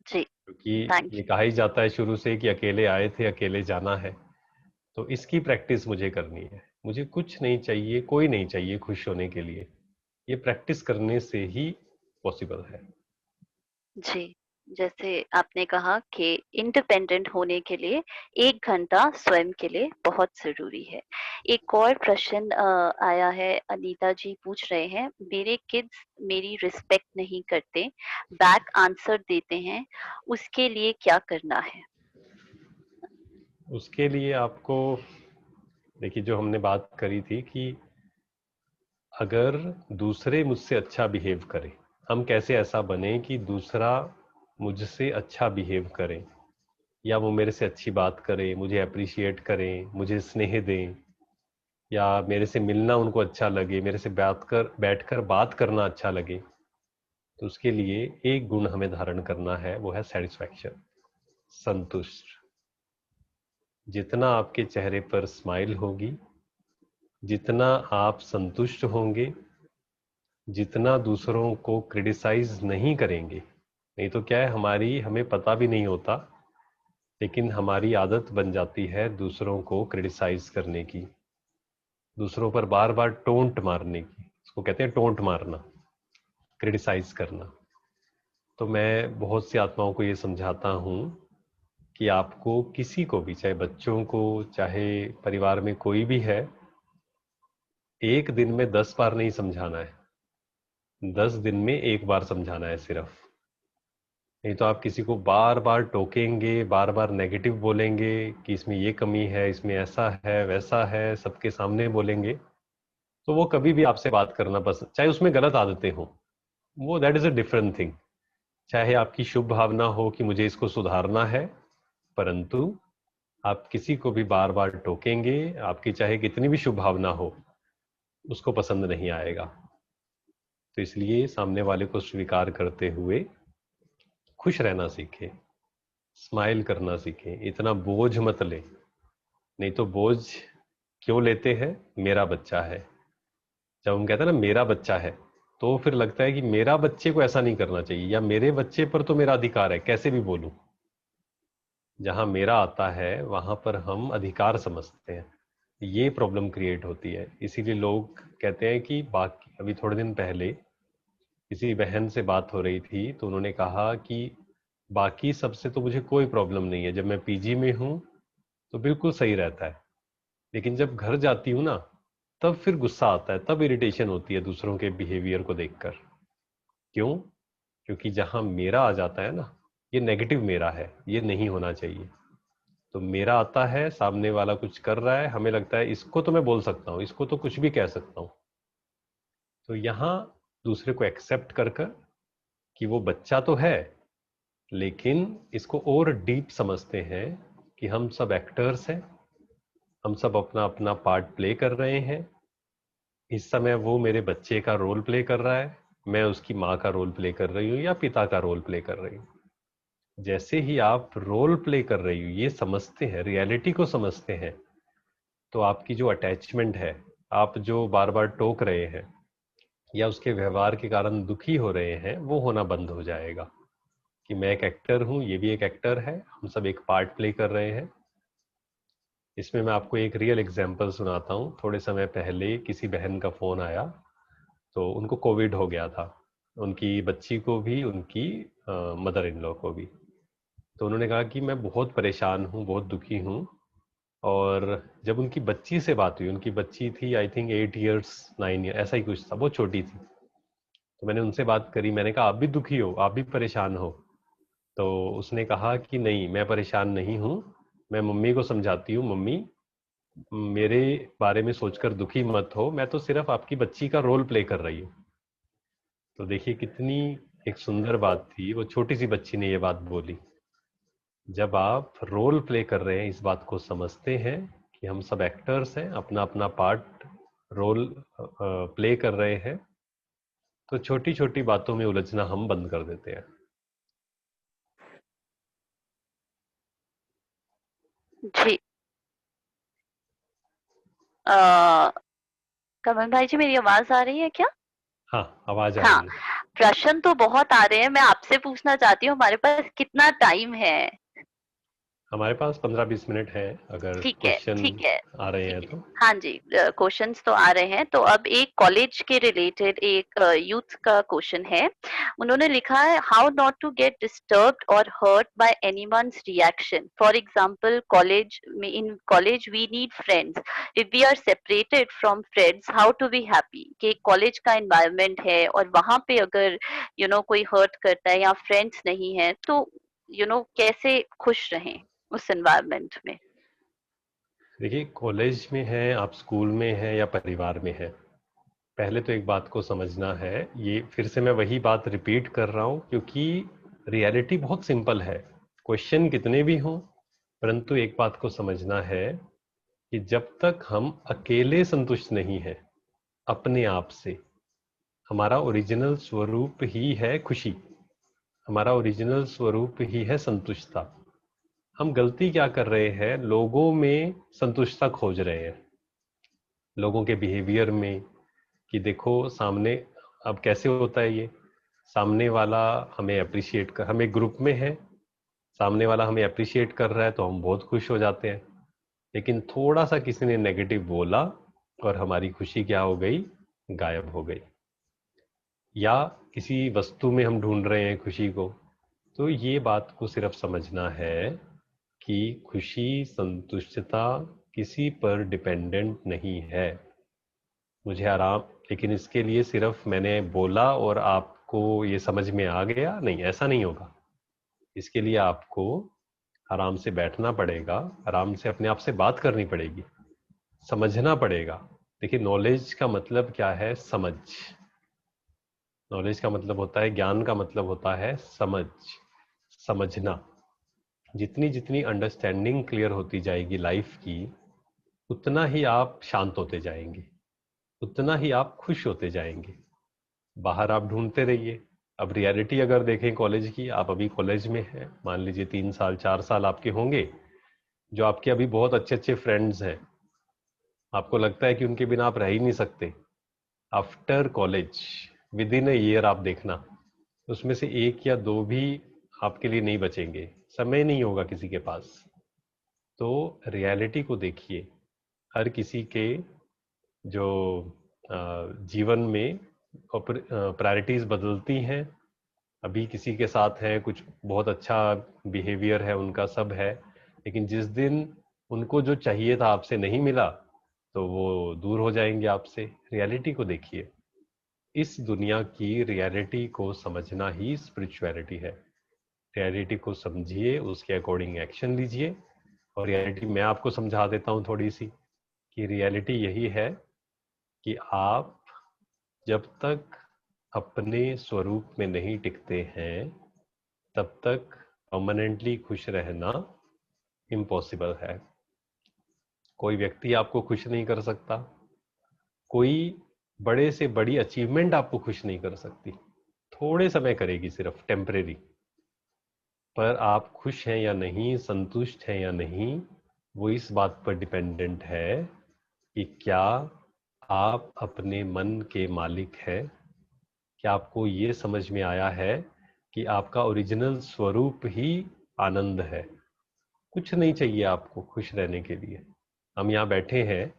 जी, क्योंकि ये कहा ही जाता है शुरू से कि अकेले आए थे अकेले जाना है। तो इसकी प्रैक्टिस मुझे करनी है। मुझे कुछ नहीं चाहिए, कोई नहीं चाहिए खुश होने के लिए। ये प्रैक्टिस करने से ही पॉसिबल है। जी। जैसे आपने कहा कि इंडिपेंडेंट होने के लिए 1 घंटा स्वयं के लिए बहुत जरूरी है। एक और प्रश्न आया है, अनीता जी पूछ रहे हैं, मेरे किड्स मेरी रिस्पेक्ट नहीं करते, बैक आंसर देते हैं, उसके लिए क्या करना है? उसके लिए आपको, देखिए, जो हमने बात करी थी कि अगर दूसरे मुझसे अच्छा बिहेव करें, हम कैसे ऐसा बने कि दूसरा मुझसे अच्छा बिहेव करे, या वो मेरे से अच्छी बात करे, मुझे अप्रिशिएट करें, मुझे स्नेह दें, या मेरे से मिलना उनको अच्छा लगे, मेरे से बैठकर बात करना अच्छा लगे। तो उसके लिए एक गुण हमें धारण करना है, वो है सेटिस्फैक्शन, संतुष्ट। जितना आपके चेहरे पर स्माइल होगी, जितना आप संतुष्ट होंगे, जितना दूसरों को क्रिटिसाइज नहीं करेंगे, नहीं तो क्या है, हमें पता भी नहीं होता, लेकिन हमारी आदत बन जाती है दूसरों को क्रिटिसाइज करने की, दूसरों पर बार बार टोंट मारने की। इसको कहते हैं टोंट मारना, क्रिटिसाइज करना। तो मैं बहुत सी आत्माओं को ये समझाता हूँ कि आपको किसी को भी, चाहे बच्चों को, चाहे परिवार में कोई भी है, एक दिन में 10 बार नहीं समझाना है, 10 दिन में 1 बार समझाना है सिर्फ। नहीं तो आप किसी को बार बार टोकेंगे, बार बार नेगेटिव बोलेंगे कि इसमें ये कमी है, इसमें ऐसा है, वैसा है, सबके सामने बोलेंगे, तो वो कभी भी आपसे बात करना पसंद, चाहे उसमें गलत आदतें हो, वो that is a different thing. चाहे आपकी शुभ भावना हो कि मुझे इसको सुधारना है, परंतु आप किसी को भी बार बार टोकेंगे, आपकी चाहे कितनी भी शुभ भावना हो, उसको पसंद नहीं आएगा। तो इसलिए सामने वाले को स्वीकार करते हुए खुश रहना सीखें, स्माइल करना सीखें, इतना बोझ मत ले। नहीं तो बोझ क्यों लेते हैं? मेरा बच्चा है। जब हम कहते हैं ना मेरा बच्चा है, तो फिर लगता है कि मेरा बच्चे को ऐसा नहीं करना चाहिए, या मेरे बच्चे पर तो मेरा अधिकार है, कैसे भी बोलूं। जहां मेरा आता है वहां पर हम अधिकार समझते हैं, ये प्रॉब्लम क्रिएट होती है। इसीलिए लोग कहते हैं कि बाकी, अभी थोड़े दिन पहले किसी बहन से बात हो रही थी, तो उन्होंने कहा कि बाकी सबसे तो मुझे कोई प्रॉब्लम नहीं है, जब मैं पीजी में हूँ तो बिल्कुल सही रहता है। लेकिन जब घर जाती हूँ ना, तब फिर गुस्सा आता है, तब इरिटेशन होती है दूसरों के बिहेवियर को देखकर। क्यों? क्योंकि जहां मेरा आ जाता है ना, ये नेगेटिव मेरा है, ये नहीं होना चाहिए। तो मेरा आता है, सामने वाला कुछ कर रहा है, हमें लगता है इसको तो मैं बोल सकता हूँ, इसको तो कुछ भी कह सकता हूँ। तो यहाँ दूसरे को एक्सेप्ट कर कर कि वो बच्चा तो है, लेकिन इसको और डीप समझते हैं कि हम सब एक्टर्स हैं, हम सब अपना अपना पार्ट प्ले कर रहे हैं। इस समय वो मेरे बच्चे का रोल प्ले कर रहा है, मैं उसकी माँ का रोल प्ले कर रही हूँ या पिता का रोल प्ले कर रही हूँ। जैसे ही आप रोल प्ले कर रही हो ये समझते हैं, रियलिटी को समझते हैं, तो आपकी जो अटैचमेंट है, आप जो बार बार टोक रहे हैं या उसके व्यवहार के कारण दुखी हो रहे हैं, वो होना बंद हो जाएगा कि मैं एक एक्टर हूँ, ये भी एक एक्टर है, हम सब एक पार्ट प्ले कर रहे हैं। इसमें मैं आपको एक रियल एग्जांपल सुनाता हूँ। थोड़े समय पहले किसी बहन का फ़ोन आया, तो उनको कोविड हो गया था, उनकी बच्ची को भी, उनकी मदर इन लॉ को भी। तो उन्होंने कहा कि मैं बहुत परेशान हूँ, बहुत दुखी हूँ। और जब उनकी बच्ची से बात हुई, उनकी बच्ची थी आई थिंक 8 ईयर्स 9 ईयर ऐसा ही कुछ था, बहुत छोटी थी। तो मैंने उनसे बात करी, मैंने कहा आप भी दुखी हो, आप भी परेशान हो? तो उसने कहा कि नहीं, मैं परेशान नहीं हूँ, मैं मम्मी को समझाती हूँ, मम्मी मेरे बारे में सोचकर दुखी मत हो, मैं तो सिर्फ आपकी बच्ची का रोल प्ले कर रही हूँ। तो देखिए कितनी एक सुंदर बात थी, वो छोटी सी बच्ची ने ये बात बोली। जब आप रोल प्ले कर रहे हैं, इस बात को समझते हैं कि हम सब एक्टर्स हैं, अपना अपना पार्ट रोल प्ले कर रहे हैं, तो छोटी छोटी बातों में उलझना हम बंद कर देते हैं। जी। कमल भाई जी, मेरी आवाज आ रही है क्या? हाँ, आवाज आ हाँ, रही है। प्रश्न तो बहुत आ रहे हैं। मैं आपसे पूछना चाहती हूँ, हमारे पास कितना टाइम है? हमारे पास 15-20 मिनट है, अगर ठीक है, क्वेश्चन ठीक है, आ रहे ठीक हैं है। तो। हाँ जी, क्वेश्चंस तो आ रहे हैं। तो अब एक कॉलेज के रिलेटेड एक यूथ का क्वेश्चन है। उन्होंने लिखा है, how not to get disturbed और hurt by anyone's reaction. For example, college में, in college we need friends, if we are separated from friends, how to be happy. कि कॉलेज का एनवायरनमेंट है और वहां पे अगर कोई हर्ट करता है या फ्रेंड्स नहीं है, तो कैसे खुश रहें उस एनवायरनमेंट में? देखिए, कॉलेज में है, आप स्कूल में हैं या परिवार में हैं, पहले तो एक बात को समझना है। ये फिर से मैं वही बात रिपीट कर रहा हूँ, क्योंकि रियलिटी बहुत सिंपल है, क्वेश्चन कितने भी हों, परंतु एक बात को समझना है कि जब तक हम अकेले संतुष्ट नहीं हैं अपने आप से, हमारा ओरिजिनल स्वरूप ही है खुशी, हमारा ओरिजिनल स्वरूप ही है संतुष्टता। हम गलती क्या कर रहे हैं, लोगों में संतुष्टता खोज रहे हैं, लोगों के बिहेवियर में, कि देखो सामने, अब कैसे होता है ये, सामने वाला हमें अप्रिशिएट कर, हम एक ग्रुप में है, सामने वाला हमें अप्रिशिएट कर रहा है तो हम बहुत खुश हो जाते हैं। लेकिन थोड़ा सा किसी ने नेगेटिव बोला और हमारी खुशी क्या हो गई, गायब हो गई। या किसी वस्तु में हम ढूंढ रहे हैं खुशी को, तो ये बात को सिर्फ समझना है कि खुशी, संतुष्टता किसी पर डिपेंडेंट नहीं है। मुझे आराम, लेकिन इसके लिए सिर्फ मैंने बोला और आपको ये समझ में आ गया, नहीं, ऐसा नहीं होगा। इसके लिए आपको आराम से बैठना पड़ेगा, आराम से अपने आप से बात करनी पड़ेगी, समझना पड़ेगा। देखिए, नॉलेज का मतलब क्या है, समझ। नॉलेज का मतलब होता है, ज्ञान का मतलब होता है समझ, समझना। जितनी जितनी अंडरस्टैंडिंग क्लियर होती जाएगी लाइफ की, उतना ही आप शांत होते जाएंगे, उतना ही आप खुश होते जाएंगे। बाहर आप ढूंढते रहिए। अब रियलिटी अगर देखें कॉलेज की, आप अभी कॉलेज में हैं, मान लीजिए 3 साल 4 साल आपके होंगे, जो आपके अभी बहुत अच्छे अच्छे फ्रेंड्स हैं, आपको लगता है कि उनके बिना आप रह ही नहीं सकते। After college, with in a year आप देखना, उसमें से 1 या 2 भी आपके लिए नहीं बचेंगे, समय नहीं होगा किसी के पास। तो रियलिटी को देखिए, हर किसी के जो जीवन में प्रायोरिटीज बदलती हैं। अभी किसी के साथ है, कुछ बहुत अच्छा बिहेवियर है उनका, सब है, लेकिन जिस दिन उनको जो चाहिए था आपसे नहीं मिला तो वो दूर हो जाएंगे आपसे। रियलिटी को देखिए, इस दुनिया की रियलिटी को समझना ही स्पिरिचुअलिटी है। रियलिटी को समझिए, उसके अकॉर्डिंग एक्शन लीजिए। और रियलिटी मैं आपको समझा देता हूँ थोड़ी सी, कि रियलिटी यही है कि आप जब तक अपने स्वरूप में नहीं टिकते हैं तब तक परमानेंटली खुश रहना इम्पॉसिबल है। कोई व्यक्ति आपको खुश नहीं कर सकता, कोई बड़े से बड़ी अचीवमेंट आपको खुश नहीं कर सकती, थोड़े समय करेगी, सिर्फ टेम्परेरी। पर आप खुश हैं या नहीं, संतुष्ट हैं या नहीं, वो इस बात पर डिपेंडेंट है कि क्या आप अपने मन के मालिक हैं। क्या आपको ये समझ में आया है कि आपका ओरिजिनल स्वरूप ही आनंद है। कुछ नहीं चाहिए आपको खुश रहने के लिए। हम यहाँ बैठे हैं,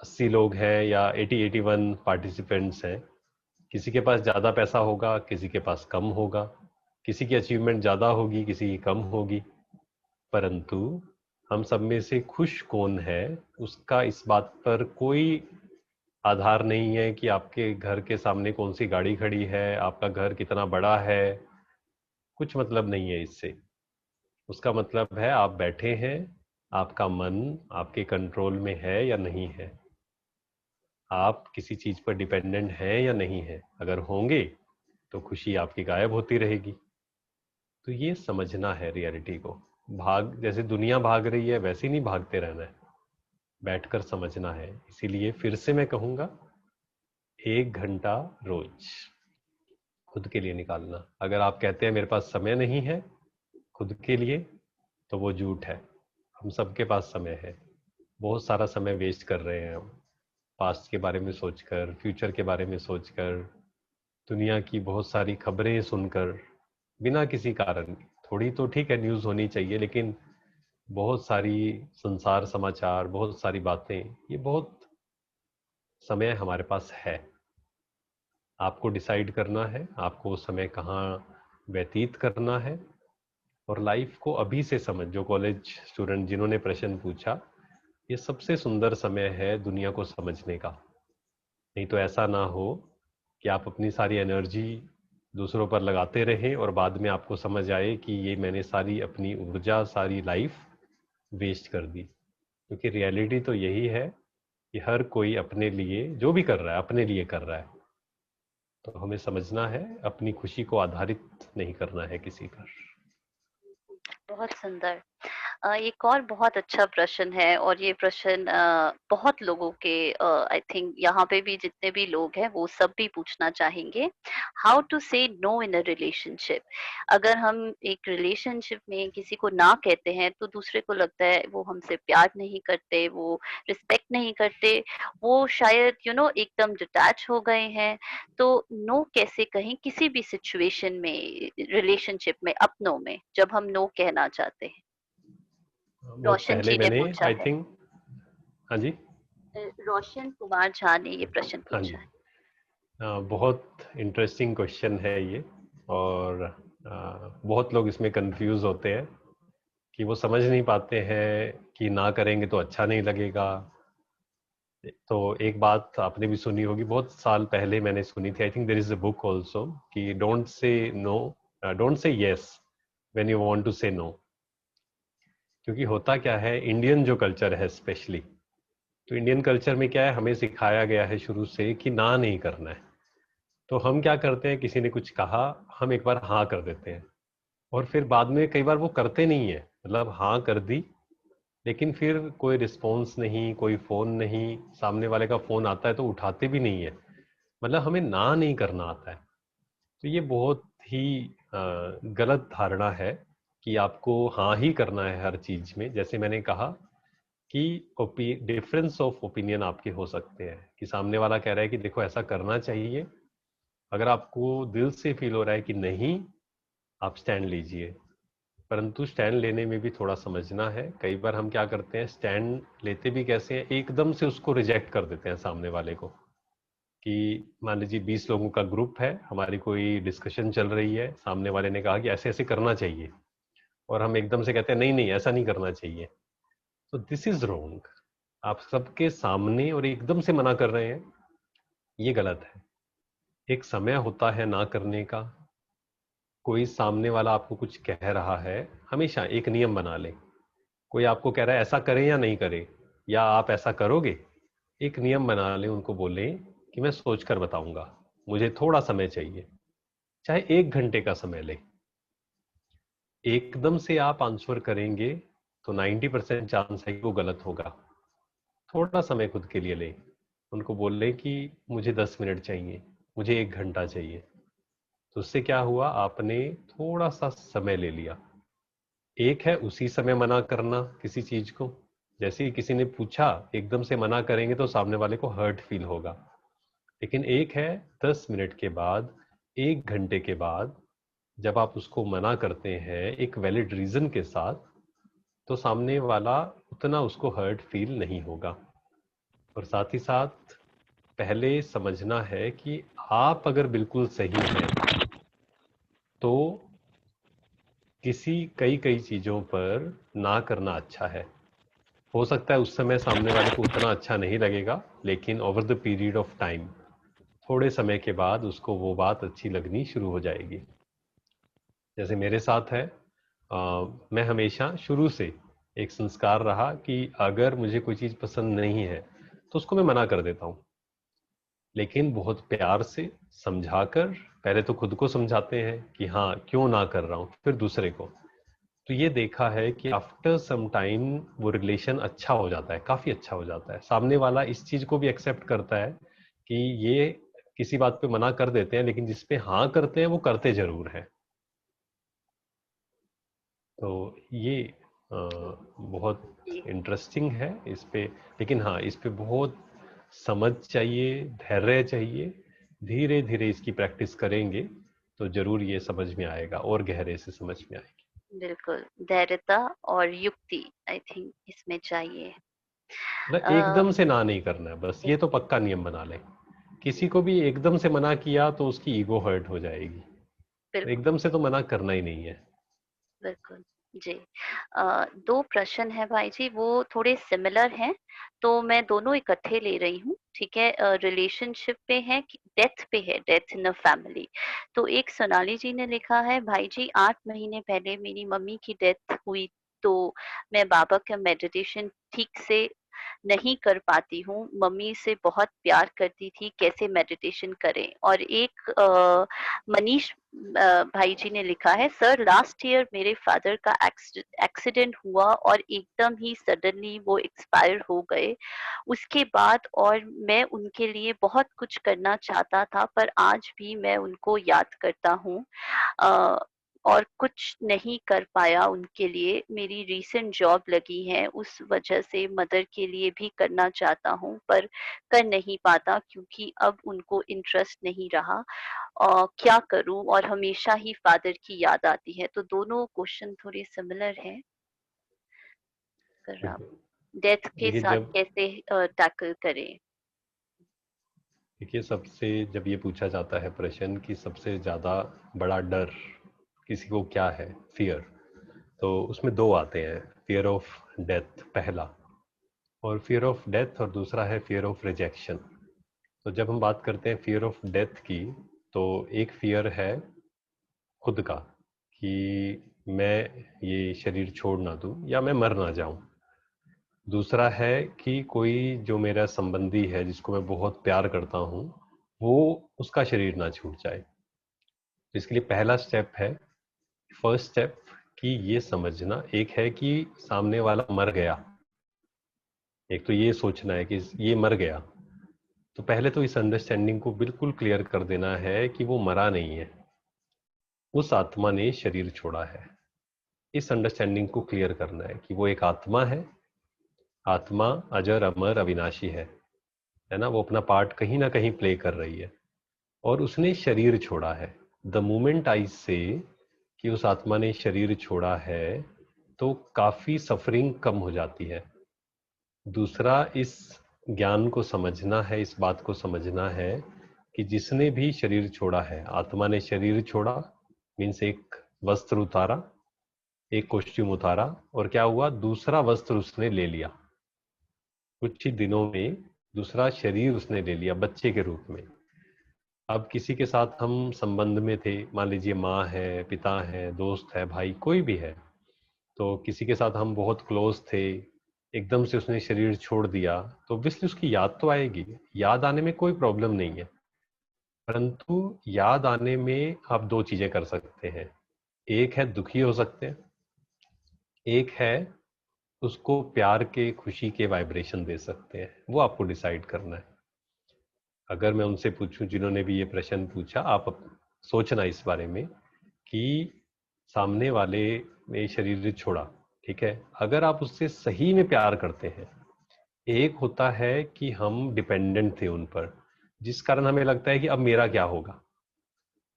80 लोग हैं या 81 पार्टिसिपेंट्स हैं। किसी के पास ज़्यादा पैसा होगा, किसी के पास कम होगा, किसी की अचीवमेंट ज़्यादा होगी, किसी की कम होगी, परंतु हम सब में से खुश कौन है उसका इस बात पर कोई आधार नहीं है कि आपके घर के सामने कौन सी गाड़ी खड़ी है, आपका घर कितना बड़ा है। कुछ मतलब नहीं है इससे। उसका मतलब है आप बैठे हैं, आपका मन आपके कंट्रोल में है या नहीं है, आप किसी चीज पर डिपेंडेंट हैं या नहीं है। अगर होंगे तो खुशी आपकी गायब होती रहेगी। तो ये समझना है रियलिटी को। जैसे दुनिया भाग रही है वैसे नहीं भागते रहना है, बैठकर समझना है। इसीलिए फिर से मैं कहूँगा, 1 घंटा रोज खुद के लिए निकालना। अगर आप कहते हैं मेरे पास समय नहीं है खुद के लिए, तो वो झूठ है। हम सबके पास समय है। बहुत सारा समय वेस्ट कर रहे हैं हम, पास्ट के बारे में सोचकर, फ्यूचर के बारे में सोचकर, दुनिया की बहुत सारी खबरें सुनकर, बिना किसी कारण। थोड़ी तो ठीक है न्यूज़ होनी चाहिए, लेकिन बहुत सारी संसार समाचार, बहुत सारी बातें, ये बहुत समय हमारे पास है। आपको डिसाइड करना है आपको वो समय कहाँ व्यतीत करना है। और लाइफ को अभी से समझ, जो कॉलेज स्टूडेंट जिन्होंने प्रश्न पूछा, ये सबसे सुंदर समय है दुनिया को समझने का। नहीं तो ऐसा ना हो कि आप अपनी सारी एनर्जी दूसरों पर लगाते रहें और बाद में आपको समझ आए कि ये मैंने सारी अपनी ऊर्जा, सारी लाइफ वेस्ट कर दी। क्योंकि रियलिटी तो यही है कि हर कोई अपने लिए जो भी कर रहा है अपने लिए कर रहा है। तो हमें समझना है, अपनी खुशी को आधारित नहीं करना है किसी पर। बहुत सुंदर। एक और बहुत अच्छा प्रश्न है, और ये प्रश्न बहुत लोगों के, आई थिंक यहाँ पे भी जितने भी लोग हैं वो सब भी पूछना चाहेंगे। How to say no in a relationship. अगर हम एक रिलेशनशिप में किसी को ना कहते हैं तो दूसरे को लगता है वो हमसे प्यार नहीं करते, वो रिस्पेक्ट नहीं करते, वो शायद एकदम डिटैच हो गए हैं। तो नो कैसे कहें किसी भी सिचुएशन में, रिलेशनशिप में, अपनों में, जब हम नो कहना चाहते हैं। बहुत रोशन पहले जी ने मैंने पूछा आई है। थिंक, हाँ जी, रोशन कुमार झा ने ये प्रश्न हाँ जी, पूछा है। बहुत इंटरेस्टिंग क्वेश्चन है ये। और बहुत लोग इसमें कंफ्यूज होते हैं कि वो समझ नहीं पाते हैं कि ना करेंगे तो अच्छा नहीं लगेगा। तो एक बात आपने भी सुनी होगी, बहुत साल पहले मैंने सुनी थी, I think there is a book also, कि don't say no, don't say yes when you want to say no. क्योंकि होता क्या है, इंडियन जो कल्चर है स्पेशली, तो इंडियन कल्चर में क्या है, हमें सिखाया गया है शुरू से कि ना नहीं करना है। तो हम क्या करते हैं, किसी ने कुछ कहा, हम एक बार हाँ कर देते हैं, और फिर बाद में कई बार वो करते नहीं है। मतलब हाँ कर दी, लेकिन फिर कोई रिस्पॉन्स नहीं, कोई फोन नहीं, सामने वाले का फोन आता है तो उठाते भी नहीं है। मतलब हमें ना नहीं करना आता है। तो ये बहुत ही गलत धारणा है कि आपको हाँ ही करना है हर चीज में। जैसे मैंने कहा कि डिफरेंस ऑफ ओपिनियन आपके हो सकते हैं, कि सामने वाला कह रहा है कि देखो ऐसा करना चाहिए, अगर आपको दिल से फील हो रहा है कि नहीं, आप स्टैंड लीजिए। परंतु स्टैंड लेने में भी थोड़ा समझना है। कई बार हम क्या करते हैं, स्टैंड लेते भी कैसे हैं, एकदम से उसको रिजेक्ट कर देते हैं सामने वाले को। कि मान लीजिए 20 लोगों का ग्रुप है, हमारी कोई डिस्कशन चल रही है, सामने वाले ने कहा कि ऐसे ऐसे करना चाहिए, और हम एकदम से कहते हैं नहीं नहीं ऐसा नहीं करना चाहिए, तो दिस इज रॉन्ग। आप सबके सामने और एकदम से मना कर रहे हैं, ये गलत है। एक समय होता है ना करने का। कोई सामने वाला आपको कुछ कह रहा है, हमेशा एक नियम बना ले। कोई आपको कह रहा है ऐसा करें या नहीं करें, या आप ऐसा करोगे, एक नियम बना ले, उनको बोले कि मैं सोचकर बताऊंगा, मुझे थोड़ा समय चाहिए, चाहे 1 घंटे का समय ले। एकदम से आप आंसर करेंगे तो 90% चांस है कि वो गलत होगा। थोड़ा समय खुद के लिए ले, उनको बोल ले कि मुझे 10 मिनट चाहिए, मुझे 1 घंटा चाहिए। तो उससे क्या हुआ, आपने थोड़ा सा समय ले लिया। एक है उसी समय मना करना किसी चीज को, जैसे ही किसी ने पूछा एकदम से मना करेंगे तो सामने वाले को हर्ट फील होगा। लेकिन एक है 10 मिनट के बाद, 1 घंटे के बाद, जब आप उसको मना करते हैं एक वैलिड रीजन के साथ, तो सामने वाला उतना उसको हर्ट फील नहीं होगा। और साथ ही साथ पहले समझना है कि आप अगर बिल्कुल सही हैं तो कई कई चीजों पर ना करना अच्छा है। हो सकता है उस समय सामने वाले को उतना अच्छा नहीं लगेगा, लेकिन over the period of time, थोड़े समय के बाद उसको वो बात अच्छी लगनी शुरू हो जाएगी। जैसे मेरे साथ है, मैं हमेशा शुरू से एक संस्कार रहा कि अगर मुझे कोई चीज पसंद नहीं है तो उसको मैं मना कर देता हूँ, लेकिन बहुत प्यार से समझाकर। पहले तो खुद को समझाते हैं कि हाँ क्यों ना कर रहा हूँ, फिर दूसरे को। तो ये देखा है कि आफ्टर सम टाइम वो रिलेशन अच्छा हो जाता है, काफी अच्छा हो जाता है। सामने वाला इस चीज को भी एक्सेप्ट करता है कि ये किसी बात पे मना कर देते हैं, लेकिन जिस पे हाँ करते हैं वो करते जरूर हैं। तो ये बहुत इंटरेस्टिंग है इस पे। लेकिन हाँ, इस पे बहुत समझ चाहिए, धैर्य चाहिए। धीरे धीरे इसकी प्रैक्टिस करेंगे तो जरूर ये समझ में आएगा, और गहरे से समझ में आएगी। बिल्कुल, धैर्यता और युक्ति आई थिंक इसमें चाहिए। मतलब एकदम से ना नहीं करना है, बस ये तो पक्का नियम बना ले। किसी को भी एकदम से मना किया तो उसकी ईगो हर्ट हो जाएगी, तो बिल्कुल एकदम से तो मना करना ही नहीं है। बिल्कुल जी। 2 प्रश्न है भाई जी, वो थोड़े सिमिलर हैं, तो मैं दोनों इकट्ठे ले रही हूँ, ठीक है? रिलेशनशिप पे है कि डेथ पे है, डेथ इन अ फैमिली। तो एक सोनाली जी ने लिखा है, भाई जी 8 महीने पहले मेरी मम्मी की डेथ हुई, तो मैं बाबा का मेडिटेशन ठीक से नहीं कर पाती हूँ। मम्मी से बहुत प्यार करती थी, कैसे मेडिटेशन करें? और एक मनीष भाई जी ने लिखा है, सर लास्ट ईयर मेरे फादर का एक्सीडेंट हुआ और एकदम ही सडनली वो एक्सपायर हो गए। उसके बाद और मैं उनके लिए बहुत कुछ करना चाहता था, पर आज भी मैं उनको याद करता हूँ और कुछ नहीं कर पाया उनके लिए। मेरी रीसेंट जॉब लगी है, उस वजह से मदर के लिए भी करना चाहता हूँ, पर कर नहीं पाता क्योंकि अब उनको इंटरेस्ट नहीं रहा। क्या करूं? और हमेशा ही फादर की याद आती है। तो दोनों क्वेश्चन थोड़े सिमिलर हैं। कर आप डेथ के देखिए साथ कैसे टैकल करें? देखिए सबसे जब ये पूछा जाता है प्रश्न कि सबसे ज्यादा बड़ा डर किसी को क्या है, फियर, तो उसमें 2 आते हैं। फियर ऑफ डेथ पहला, और फियर ऑफ डेथ, और दूसरा है फियर ऑफ रिजेक्शन। तो जब हम बात करते हैं फियर ऑफ डेथ की, तो एक फियर है खुद का कि मैं ये शरीर छोड़ ना दूं या मैं मर ना जाऊं। दूसरा है कि कोई जो मेरा संबंधी है जिसको मैं बहुत प्यार करता हूं, वो उसका शरीर ना छूट जाए। तो इसके लिए पहला स्टेप है, फर्स्ट स्टेप, कि ये समझना। एक है कि सामने वाला मर गया, एक तो ये सोचना है कि ये मर गया। तो पहले तो इस अंडरस्टैंडिंग को बिल्कुल क्लियर कर देना है कि वो मरा नहीं है, उस आत्मा ने शरीर छोड़ा है। इस अंडरस्टैंडिंग को क्लियर करना है कि वो एक आत्मा है, आत्मा अजर अमर अविनाशी है ना। वो अपना पार्ट कहीं ना कहीं प्ले कर रही है, और उसने शरीर छोड़ा है। द मोमेंट आई से कि उस आत्मा ने शरीर छोड़ा है, तो काफी सफरिंग कम हो जाती है। दूसरा, इस ज्ञान को समझना है, इस बात को समझना है कि जिसने भी शरीर छोड़ा है, आत्मा ने शरीर छोड़ा मीन्स एक वस्त्र उतारा, एक कॉस्ट्यूम उतारा और क्या हुआ, दूसरा वस्त्र उसने ले लिया। कुछ ही दिनों में दूसरा शरीर उसने ले लिया बच्चे के रूप में। अब किसी के साथ हम संबंध में थे, मान लीजिए माँ है, पिता है, दोस्त है, भाई, कोई भी है, तो किसी के साथ हम बहुत क्लोज थे, एकदम से उसने शरीर छोड़ दिया, तो ऑब्वियसली उसकी याद तो आएगी। याद आने में कोई प्रॉब्लम नहीं है, परंतु याद आने में आप दो चीजें कर सकते हैं। एक है दुखी हो सकते हैं, एक है उसको प्यार के, खुशी के वाइब्रेशन दे सकते हैं। वो आपको डिसाइड करना है। अगर मैं उनसे पूछूं जिन्होंने भी ये प्रश्न पूछा, आप सोचना इस बारे में कि सामने वाले ने शरीर छोड़ा, ठीक है, अगर आप उससे सही में प्यार करते हैं, एक होता है कि हम डिपेंडेंट थे उन पर, जिस कारण हमें लगता है कि अब मेरा क्या होगा।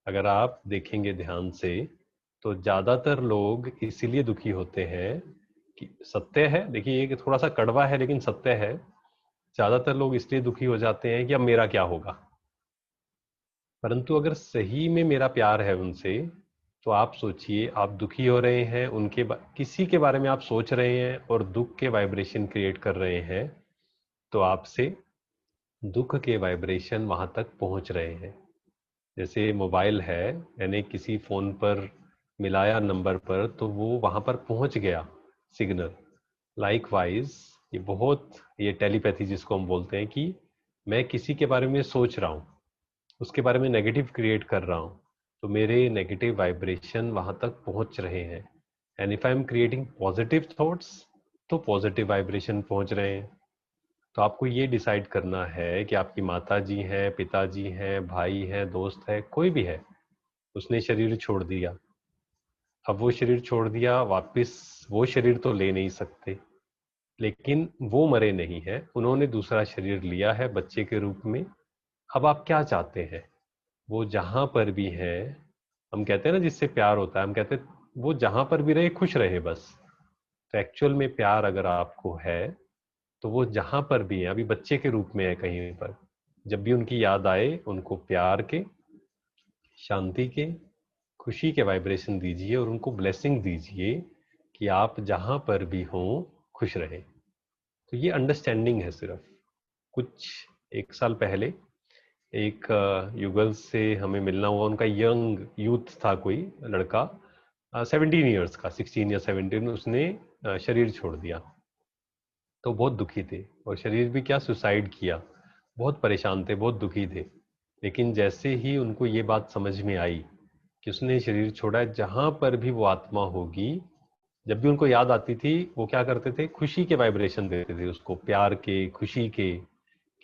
अगर आप देखेंगे ध्यान से तो ज्यादातर लोग इसीलिए दुखी होते हैं कि, सत्य है, देखिए ये थोड़ा सा कड़वा है लेकिन सत्य है, ज्यादातर लोग इसलिए दुखी हो जाते हैं कि अब मेरा क्या होगा। परंतु अगर सही में मेरा प्यार है उनसे, तो आप सोचिए, आप दुखी हो रहे हैं उनके किसी के बारे में आप सोच रहे हैं और दुख के वाइब्रेशन क्रिएट कर रहे हैं, तो आपसे दुख के वाइब्रेशन वहां तक पहुंच रहे हैं। जैसे मोबाइल है, मैंने किसी फोन पर मिलाया नंबर पर, तो वो वहां पर पहुंच गया सिग्नल। लाइकवाइज ये टेलीपैथी जिसको हम बोलते हैं, कि मैं किसी के बारे में सोच रहा हूँ, उसके बारे में नेगेटिव क्रिएट कर रहा हूँ, तो मेरे नेगेटिव वाइब्रेशन वहां तक पहुंच रहे हैं। And if I am creating positive thoughts, तो पॉजिटिव वाइब्रेशन पहुंच रहे हैं। तो आपको ये डिसाइड करना है कि आपकी माता जी हैं, पिताजी हैं, भाई हैं, दोस्त है, कोई भी है, उसने शरीर छोड़ दिया। अब वो शरीर छोड़ दिया, वापस वो शरीर तो ले नहीं सकते, लेकिन वो मरे नहीं हैं, उन्होंने दूसरा शरीर लिया है बच्चे के रूप में। अब आप क्या चाहते हैं? वो जहां पर भी है, हम कहते हैं ना जिससे प्यार होता है, हम कहते हैं वो जहां पर भी रहे खुश रहे बस। तो एक्चुअल में प्यार अगर आपको है, तो वो जहां पर भी है, अभी बच्चे के रूप में है कहीं पर, जब भी उनकी याद आए, उनको प्यार के, शांति के, खुशी के वाइब्रेशन दीजिए और उनको ब्लेसिंग दीजिए कि आप जहां पर भी हों खुश रहें। तो ये अंडरस्टैंडिंग है सिर्फ। कुछ 1 साल पहले एक युगल से हमें मिलना हुआ, उनका यंग यूथ था, कोई लड़का 17 ईयर्स का, 16 या 17, उसने शरीर छोड़ दिया। तो बहुत दुखी थे, और शरीर भी क्या, सुसाइड किया। बहुत परेशान थे, बहुत दुखी थे। लेकिन जैसे ही उनको ये बात समझ में आई कि उसने शरीर छोड़ा है, जहां पर भी वो आत्मा होगी, जब भी उनको याद आती थी, वो क्या करते थे, खुशी के वाइब्रेशन देते थे उसको, प्यार के, खुशी के,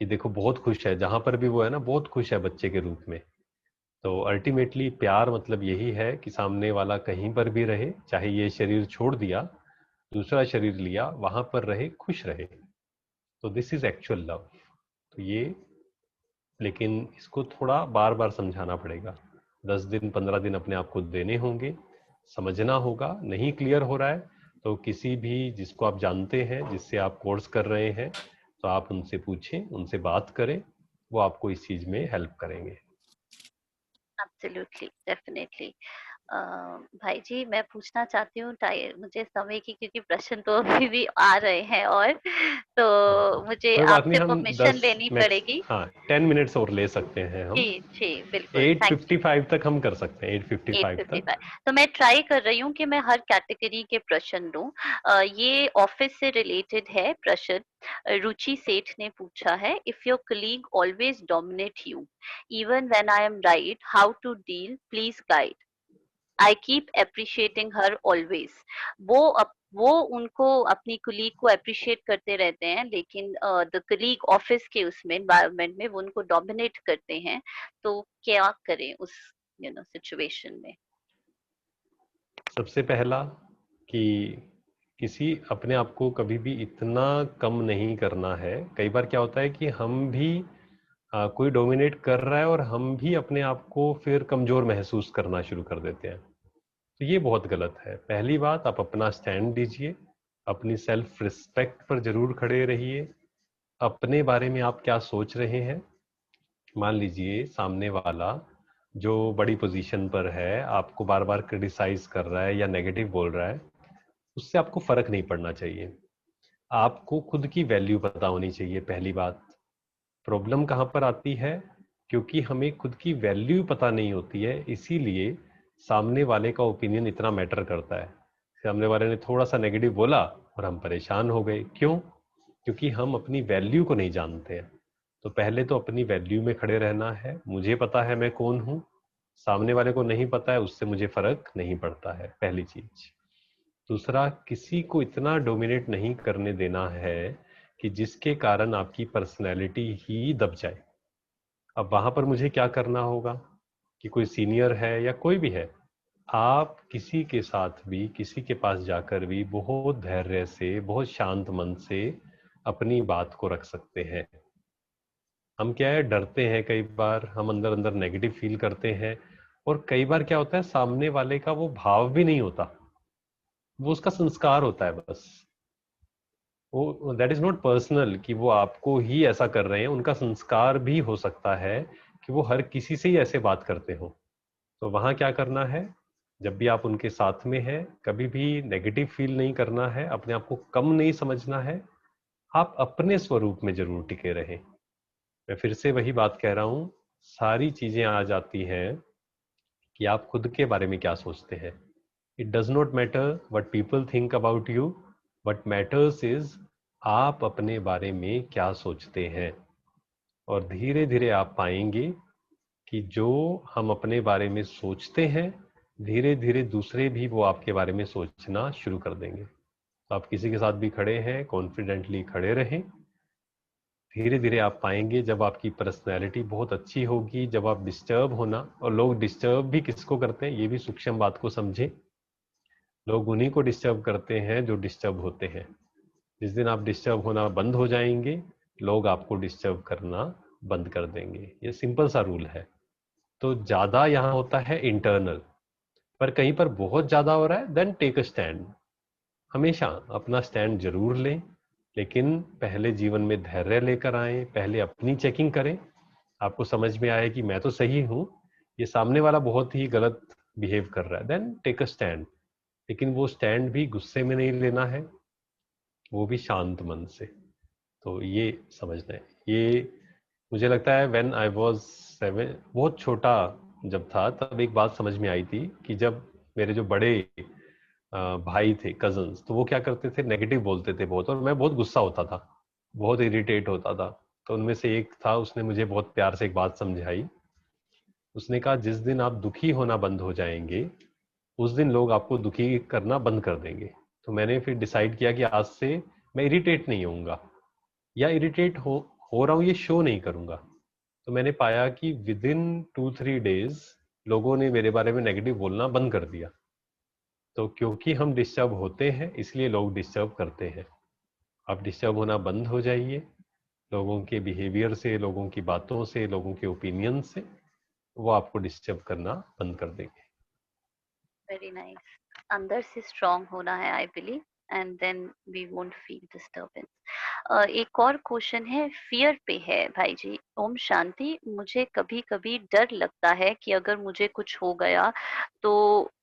कि देखो बहुत खुश है, जहां पर भी वो है ना, बहुत खुश है बच्चे के रूप में। तो अल्टीमेटली प्यार मतलब यही है कि सामने वाला कहीं पर भी रहे, चाहे ये शरीर छोड़ दिया, दूसरा शरीर लिया, वहां पर रहे, खुश रहे। तो दिस इज एक्चुअल लव। तो ये, लेकिन इसको थोड़ा बार बार समझाना पड़ेगा, 10 दिन 15 दिन अपने आप को देने होंगे, समझना होगा। नहीं क्लियर हो रहा है तो किसी भी जिसको आप जानते हैं, जिससे आप कोर्स कर रहे हैं, तो आप उनसे पूछें, उनसे बात करें, वो आपको इस चीज में हेल्प करेंगे। Absolutely, definitely. भाई जी, मैं पूछना चाहती हूँ, मुझे समय की, क्योंकि प्रश्न तो अभी भी आ रहे हैं, और तो मुझे कोई बात नहीं, आपसे हम परमिशन 10 लेनी मैक्स, पड़ेगी। हाँ 10 मिनट्स और ले सकते हैं हम। जी जी, बिल्कुल, थैंक यू। 8:55 तक हम कर सकते हैं, 8:55 तक। 8:55। तो मैं ट्राई कर रही हूँ कि मैं हर कैटेगरी के प्रश्न दूं। ये ऑफिस से रिलेटेड है प्रश्न। रुचि सेठ ने पूछा है, if your colleague always dominate you even when I am right, how to deal, please guide. I keep appreciating her always. वो उनको, अपनी कुलीग को अप्रिशिएट करते रहते हैं, लेकिन द कलीग ऑफिस के उसमें एनवायरनमेंट में वो उनको डोमिनेट करते हैं। तो क्या करें उस सिचुएशन में? सबसे पहला कि किसी अपने आप को कभी भी इतना कम नहीं करना है। कई बार क्या होता है कि हम भी कोई डोमिनेट कर रहा है और हम भी अपने आप को फिर कमजोर महसूस करना शुरू कर देते हैं। तो ये बहुत गलत है। पहली बात, आप अपना स्टैंड दीजिए, अपनी सेल्फ रिस्पेक्ट पर जरूर खड़े रहिए। अपने बारे में आप क्या सोच रहे हैं? मान लीजिए सामने वाला जो बड़ी पोजीशन पर है, आपको बार बार क्रिटिसाइज कर रहा है या नेगेटिव बोल रहा है, उससे आपको फर्क नहीं पड़ना चाहिए। आपको खुद की वैल्यू पता होनी चाहिए। पहली बात, प्रॉब्लम कहाँ पर आती है? क्योंकि हमें खुद की वैल्यू पता नहीं होती है, इसीलिए सामने वाले का ओपिनियन इतना मैटर करता है। सामने वाले ने थोड़ा सा नेगेटिव बोला और हम परेशान हो गए। क्यों? क्योंकि हम अपनी वैल्यू को नहीं जानते हैं। तो पहले तो अपनी वैल्यू में खड़े रहना है। मुझे पता है मैं कौन हूँ, सामने वाले को नहीं पता है, उससे मुझे फर्क नहीं पड़ता है, पहली चीज। दूसरा, किसी को इतना डोमिनेट नहीं करने देना है कि जिसके कारण आपकी पर्सनैलिटी ही दब जाए। अब वहां पर मुझे क्या करना होगा कि कोई सीनियर है या कोई भी है, आप किसी के साथ भी, किसी के पास जाकर भी बहुत धैर्य से, बहुत शांत मन से अपनी बात को रख सकते हैं। हम क्या है, डरते हैं, कई बार हम अंदर अंदर नेगेटिव फील करते हैं, और कई बार क्या होता है, सामने वाले का वो भाव भी नहीं होता, वो उसका संस्कार होता है बस। वो दैट इज नॉट पर्सनल कि वो आपको ही ऐसा कर रहे हैं, उनका संस्कार भी हो सकता है कि वो हर किसी से ही ऐसे बात करते हो। तो वहां क्या करना है, जब भी आप उनके साथ में हैं, कभी भी नेगेटिव फील नहीं करना है, अपने आप को कम नहीं समझना है, आप अपने स्वरूप में जरूर टिके रहें। मैं फिर से वही बात कह रहा हूं, सारी चीजें आ जाती हैं कि आप खुद के बारे में क्या सोचते हैं। It does not matter what people think about you, what matters is आप अपने बारे में क्या सोचते हैं। और धीरे धीरे आप पाएंगे कि जो हम अपने बारे में सोचते हैं, धीरे धीरे दूसरे भी वो आपके बारे में सोचना शुरू कर देंगे। तो आप किसी के साथ भी खड़े हैं, कॉन्फिडेंटली खड़े रहें। धीरे धीरे आप पाएंगे जब आपकी पर्सनैलिटी बहुत अच्छी होगी, जब आप डिस्टर्ब होना, और लोग डिस्टर्ब भी किसको करते हैं, ये भी सूक्ष्म बात को समझें। लोग उन्हीं को डिस्टर्ब करते हैं जो डिस्टर्ब होते हैं। जिस दिन आप डिस्टर्ब होना बंद हो जाएंगे, लोग आपको डिस्टर्ब करना बंद कर देंगे। ये सिंपल सा रूल है। तो ज्यादा यहाँ होता है इंटरनल, पर कहीं पर बहुत ज्यादा हो रहा है, देन टेक अ स्टैंड। हमेशा अपना स्टैंड जरूर लें, लेकिन पहले जीवन में धैर्य लेकर आए, पहले अपनी चेकिंग करें। आपको समझ में आए कि मैं तो सही हूँ, ये सामने वाला बहुत ही गलत बिहेव कर रहा है, देन टेक अ स्टैंड। लेकिन वो स्टैंड भी गुस्से में नहीं लेना है, वो भी शांत मन से। तो ये समझना है। ये मुझे लगता है व्हेन आई वाज 7, बहुत छोटा जब था, तब एक बात समझ में आई थी कि जब मेरे जो बड़े भाई थे, कजन्स, तो वो क्या करते थे, नेगेटिव बोलते थे बहुत, और मैं बहुत गुस्सा होता था, बहुत इरिटेट होता था। तो उनमें से एक था, उसने मुझे बहुत प्यार से एक बात समझाई। उसने कहा, जिस दिन आप दुखी होना बंद हो जाएंगे, उस दिन लोग आपको दुखी करना बंद कर देंगे। तो मैंने फिर डिसाइड किया कि आज से मैं इरिटेट नहीं होऊंगा, या इरिटेट हो रहा हूं ये शो नहीं करूंगा। तो मैंने पाया कि विद इन 2-3 डेज लोगों ने मेरे बारे में नेगेटिव बोलना बंद कर दिया। तो क्योंकि हम डिस्टर्ब होते हैं, इसलिए लोग डिस्टर्ब करते हैं। आप डिस्टर्ब होना बंद हो जाइए, लोगों के बिहेवियर से, लोगों की बातों से, लोगों के ओपिनियन से, वो आपको डिस्टर्ब करना बंद कर देंगे। Very nice. अंदर से स्ट्रांग होना है, I believe, and then we won't feel disturbance. एक और क्वेश्चन है, फियर पे है भाई जी। ओम शांति। मुझे कभी कभी डर लगता है कि अगर मुझे कुछ हो गया तो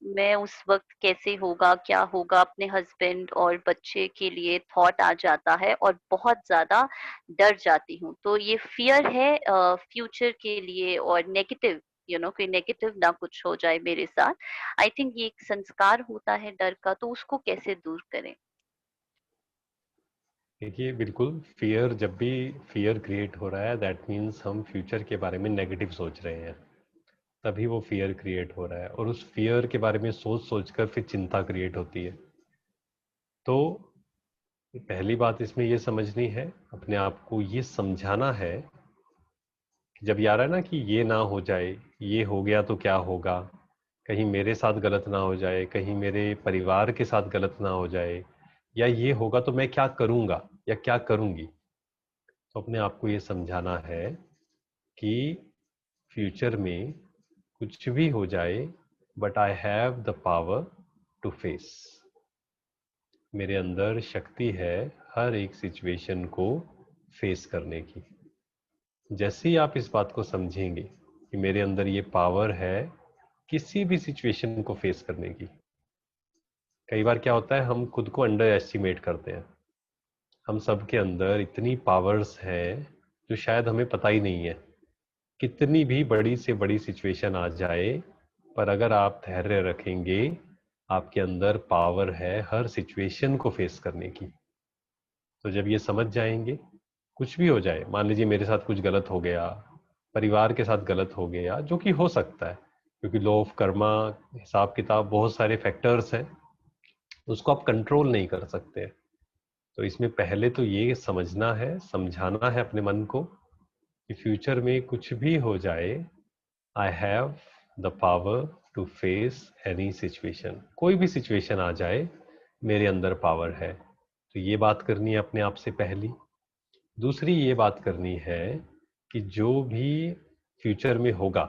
मैं उस वक्त कैसे होगा, क्या होगा, अपने हस्बैंड और बच्चे के लिए थॉट आ जाता है और बहुत ज्यादा डर जाती हूँ। तो ये फियर है फ्यूचर के लिए, और नेगेटिव, कोई नेगेटिव ना कुछ हो जाए मेरे साथ। आई थिंक ये एक संस्कार होता है डर का, तो उसको कैसे दूर करें? देखिए, बिल्कुल, फियर, जब भी फियर क्रिएट हो रहा है, दैट मीन्स हम फ्यूचर के बारे में नेगेटिव सोच रहे हैं, तभी वो फियर क्रिएट हो रहा है। और उस फियर के बारे में सोच सोच कर फिर चिंता क्रिएट होती है। तो पहली बात इसमें ये समझनी है, अपने आप को ये समझाना है कि जब यार है ना कि ये ना हो जाए, ये हो गया तो क्या होगा, कहीं मेरे साथ गलत ना हो जाए, कहीं मेरे परिवार के साथ गलत ना हो जाए, या ये होगा तो मैं क्या करूंगा या क्या करूंगी। तो अपने आप को ये समझाना है कि फ्यूचर में कुछ भी हो जाए, but I have the power to face. मेरे अंदर शक्ति है हर एक सिचुएशन को फेस करने की। जैसे ही आप इस बात को समझेंगे कि मेरे अंदर ये पावर है किसी भी सिचुएशन को फेस करने की, कई बार क्या होता है, हम खुद को अंडर एस्टिमेट करते हैं। हम सबके अंदर इतनी पावर्स हैं जो शायद हमें पता ही नहीं है। कितनी भी बड़ी से बड़ी सिचुएशन आ जाए, पर अगर आप धैर्य रखेंगे, आपके अंदर पावर है हर सिचुएशन को फेस करने की। तो जब ये समझ जाएंगे, कुछ भी हो जाए, मान लीजिए मेरे साथ कुछ गलत हो गया, परिवार के साथ गलत हो गया, जो कि हो सकता है क्योंकि लॉ ऑफ कर्मा, हिसाब किताब, बहुत सारे फैक्टर्स हैं, उसको आप कंट्रोल नहीं कर सकते। तो इसमें पहले तो ये समझना है, समझाना है अपने मन को कि फ्यूचर में कुछ भी हो जाए, I have the power to face any situation. कोई भी सिचुएशन आ जाए, मेरे अंदर पावर है। तो ये बात करनी है अपने आप से पहली। दूसरी ये बात करनी है कि जो भी फ्यूचर में होगा,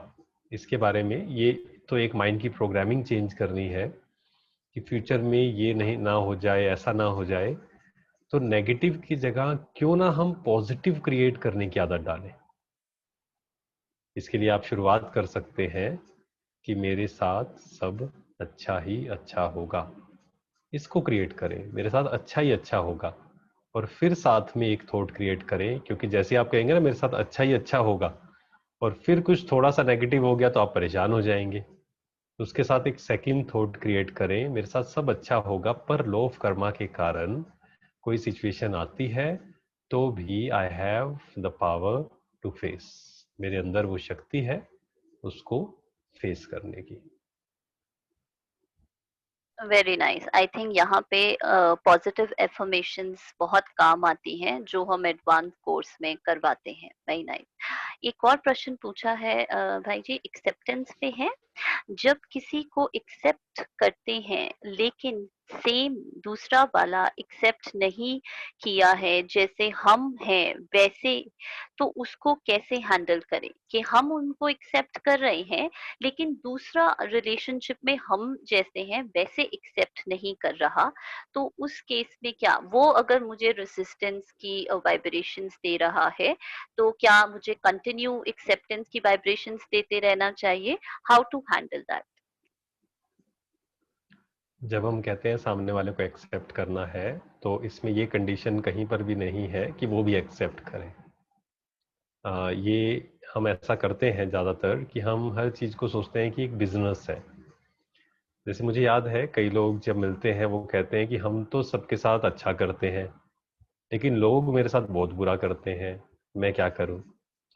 इसके बारे में ये तो एक माइंड की प्रोग्रामिंग चेंज करनी है कि फ्यूचर में ये नहीं ना हो जाए, ऐसा ना हो जाए। तो नेगेटिव की जगह क्यों ना हम पॉजिटिव क्रिएट करने की आदत डालें। इसके लिए आप शुरुआत कर सकते हैं कि मेरे साथ सब अच्छा ही अच्छा होगा। इसको क्रिएट करें, मेरे साथ अच्छा ही अच्छा होगा। और फिर साथ में एक थॉट क्रिएट करें, क्योंकि जैसे आप कहेंगे ना मेरे साथ अच्छा ही अच्छा होगा, और फिर कुछ थोड़ा सा नेगेटिव हो गया तो आप परेशान हो जाएंगे। तो उसके साथ एक सेकंड थॉट क्रिएट करें, मेरे साथ सब अच्छा होगा, पर लॉ ऑफ कर्मा के कारण कोई सिचुएशन आती है तो भी I have the power to face. मेरे अंदर वो शक्ति है उसको फेस करने की। Very nice. आई थिंक यहाँ पे पॉजिटिव एफर्मेशंस बहुत काम आती हैं जो हम एडवांस कोर्स में करवाते हैं। Very nice. एक और प्रश्न पूछा है भाई जी, एक्सेप्टेंस पे है। जब किसी को एक्सेप्ट करते हैं लेकिन सेम दूसरा वाला एक्सेप्ट नहीं किया है जैसे हम हैं वैसे, तो उसको कैसे हैंडल करें कि हम उनको एक्सेप्ट कर रहे हैं लेकिन दूसरा रिलेशनशिप में हम जैसे हैं वैसे एक्सेप्ट नहीं कर रहा, तो उस केस में क्या वो अगर मुझे रेसिस्टेंस की वाइब्रेशंस दे रहा है तो क्या मुझे कंटिन्यू एक्सेप्टेंस की वाइब्रेशंस देते रहना चाहिए? How to handle that? जब हम कहते हैं सामने वाले को एक्सेप्ट करना है, तो इसमें ये कंडीशन कहीं पर भी नहीं है कि वो भी एक्सेप्ट करे। ये हम ऐसा करते हैं ज़्यादातर कि हम हर चीज़ को सोचते हैं कि एक बिजनेस है। जैसे मुझे याद है कई लोग जब मिलते हैं वो कहते हैं कि हम तो सबके साथ अच्छा करते हैं लेकिन लोग मेरे साथ बहुत बुरा करते हैं, मैं क्या करूं।